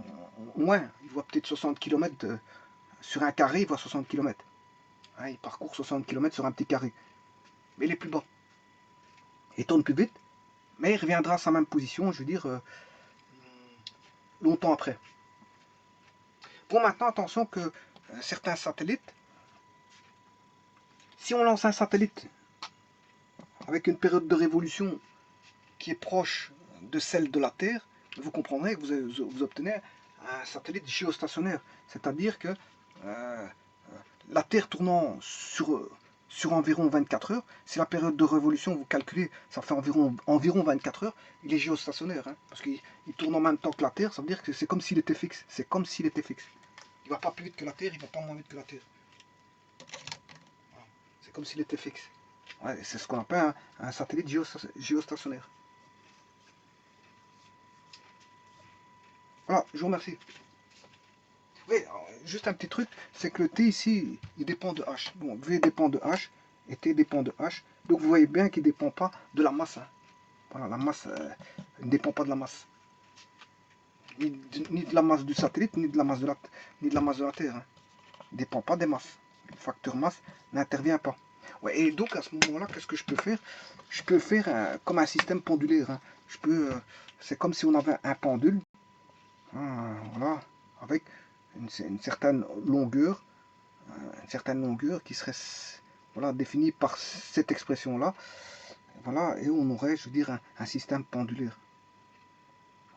moins, il voit peut-être 60 km sur un carré, il voit 60 km. Hein, il parcourt 60 km sur un petit carré, mais il est plus bas. Il tourne plus vite, mais il reviendra à sa même position, je veux dire, longtemps après. Bon, maintenant, attention que certains satellites, si on lance un satellite avec une période de révolution qui est proche de celle de la Terre, vous comprendrez que vous obtenez un satellite géostationnaire. C'est-à-dire que la Terre tournant sur environ 24 heures, si la période de révolution, vous calculez, ça fait environ 24 heures, il est géostationnaire. Hein, parce qu'il tourne en même temps que la Terre, ça veut dire que c'est comme s'il était fixe. C'est comme s'il était fixe. Il ne va pas plus vite que la Terre, il ne va pas moins vite que la Terre. Voilà. C'est comme s'il était fixe. Ouais, c'est ce qu'on appelle un satellite géostationnaire. Voilà, je vous remercie. Oui, juste un petit truc, c'est que le T ici, il dépend de H. Bon, V dépend de H et T dépend de H. Donc vous voyez bien qu'il ne dépend pas de la masse. Hein. Voilà, la masse ne dépend pas de la masse. Ni de la masse du satellite, ni de la masse de la Terre. Hein. Il ne dépend pas des masses. Le facteur masse n'intervient pas. Ouais, et donc à ce moment-là, qu'est-ce que je peux faire? Je peux faire comme un système pendulaire. Hein. C'est comme si on avait un pendule. Voilà, avec une certaine longueur, qui serait voilà, définie par cette expression-là. Voilà, et on aurait, je veux dire, un système pendulaire.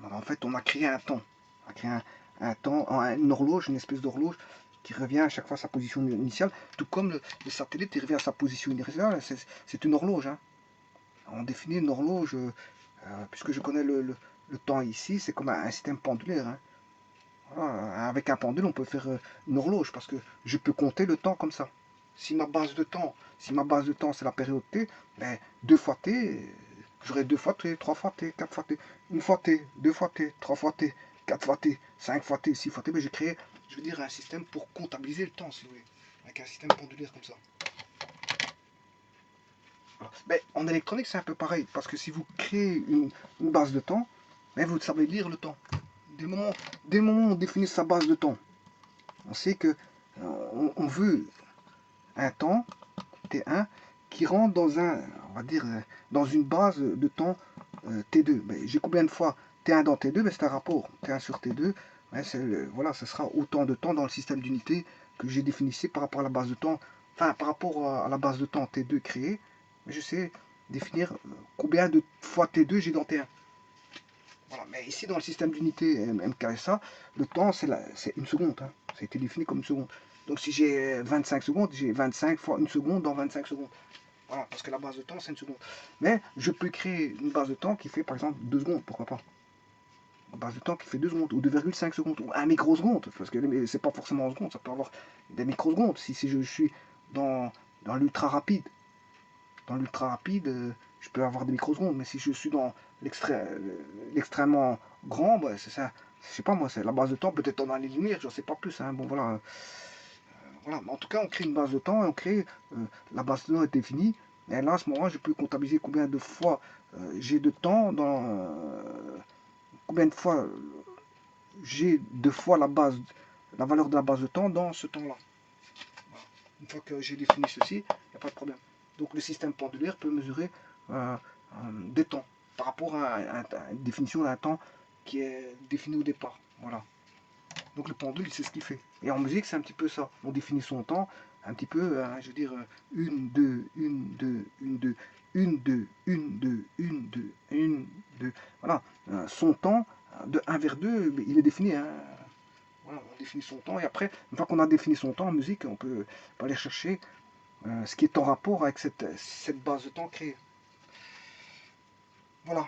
Alors, en fait, on a créé un temps. On a créé un temps, une horloge, une espèce d'horloge qui revient à chaque fois à sa position initiale, tout comme le satellite il revient à sa position initiale. C'est une horloge. Hein. On définit une horloge, puisque je connais le temps ici, c'est comme un système pendulaire. Hein. Voilà, avec un pendule, on peut faire une horloge, parce que je peux compter le temps comme ça. Si ma base de temps, c'est la période T, ben 2 fois T, j'aurai 2 fois T, 3 fois T, 4 fois T, 1 fois T, 2 fois T, 3 fois T, 4 fois T, 5 fois T, 6 fois T, ben j'ai créé, je veux dire, un système pour comptabiliser le temps, si vous voulez, avec un système pendulaire comme ça. Voilà. Ben, en électronique, c'est un peu pareil, parce que si vous créez une base de temps, ben, vous savez lire le temps. Dès le moment où on définit sa base de temps, on sait que on veut un temps T1 qui rentre dans on va dire, dans une base de temps T2. Ben, j'ai combien de fois T1 dans T2? Ben, c'est un rapport. T1 sur T2, ben, voilà, ce sera autant de temps dans le système d'unité que j'ai défini ici par rapport à la base de temps, enfin par rapport à la base de temps T2 créée. Je sais définir combien de fois T2 j'ai dans T1. Voilà, mais ici dans le système d'unité MKSA, le temps c'est une seconde. Hein. Ça a été défini comme une seconde. Donc si j'ai 25 secondes, j'ai 25 fois une seconde dans 25 secondes. Voilà, parce que la base de temps c'est une seconde. Mais je peux créer une base de temps qui fait par exemple 2 secondes, pourquoi pas. Une base de temps qui fait 2 secondes, ou 2,5 secondes, ou 1 microseconde, parce que c'est pas forcément en secondes, ça peut avoir des microsecondes. Si je suis dans l'ultra rapide, je peux avoir des microsecondes, mais si je suis dans l'extrêmement grand, bah, c'est ça. Je sais pas moi, c'est la base de temps, peut-être dans les lumières, je sais pas plus. Hein. Bon voilà, voilà. Mais en tout cas, on crée une base de temps et on crée la base de temps est définie. Et là, à ce moment, je peux comptabiliser combien de fois j'ai de temps combien de fois j'ai 2 fois la valeur de la base de temps dans ce temps-là. Voilà. Une fois que j'ai défini ceci, il n'y a pas de problème. Donc le système pendulaire peut mesurer des temps par rapport à une définition d'un temps qui est défini au départ. Voilà. Donc le pendule, c'est ce qu'il fait. Et en musique, c'est un petit peu ça. On définit son temps un petit peu, je veux dire, 1, 2, 1, 2, 1, 2, 1, 2, 1, 2, 1, 2, 1, 2. Voilà. Son temps de 1 vers 2, il est défini. Hein. Voilà, on définit son temps. Et après, une fois qu'on a défini son temps en musique, on peut aller chercher ce qui est en rapport avec cette base de temps créée. Voilà.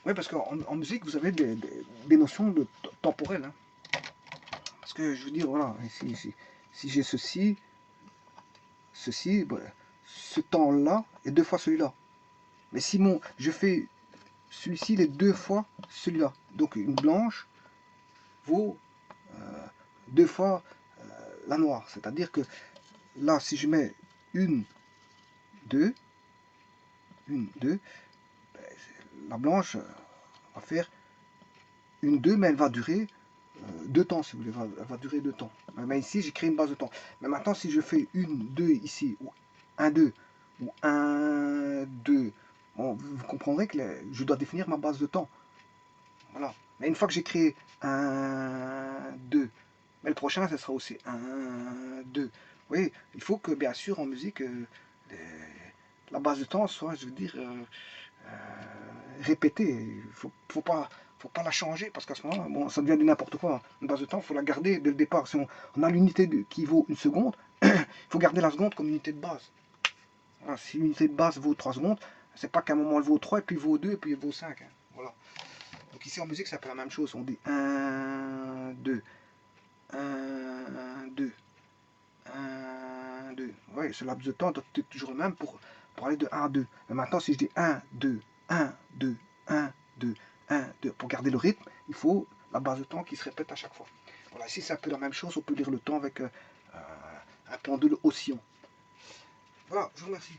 Oui, parce qu'en musique, vous avez des notions de temporelles. Hein. Parce que je veux dire, voilà, si j'ai ceci, ceci, bah, ce temps-là est 2 fois celui-là. Mais si je fais celui-ci, il est 2 fois celui-là. Donc une blanche vaut 2 fois la noire. C'est-à-dire que là, si je mets une, deux, ben, la blanche va faire une 2, mais elle va durer 2 temps, si vous voulez, elle va durer 2 temps. Mais ici, j'ai créé une base de temps. Mais maintenant, si je fais une 2 ici, ou un 2, ou un 2, bon, vous comprendrez que je dois définir ma base de temps. Voilà. Mais une fois que j'ai créé un 2, mais le prochain, ce sera aussi un 2. Oui, il faut que, bien sûr, en musique, la base de temps soit, je veux dire, répétée. Faut pas la changer parce qu'à ce moment-là, bon, ça devient du n'importe quoi. Une base de temps, il faut la garder dès le départ. Si on a l'unité qui vaut une seconde, il faut garder la seconde comme unité de base. Voilà, si l'unité de base vaut 3 secondes, c'est pas qu'à un moment elle vaut 3, et puis il vaut 2, et puis il vaut 5. Hein. Voilà. Donc ici en musique, c'est un peu la même chose. On dit 1, 2, 1, 2, 1, 2. Oui, ce laps de temps doit être toujours le même pour aller de 1 à 2. Mais maintenant, si je dis 1, 2, 1, 2, 1, 2, 1, 2, pour garder le rythme, il faut la base de temps qui se répète à chaque fois. Voilà, ici c'est un peu la même chose. On peut lire le temps avec un pendule oscillant. Voilà, je vous remercie.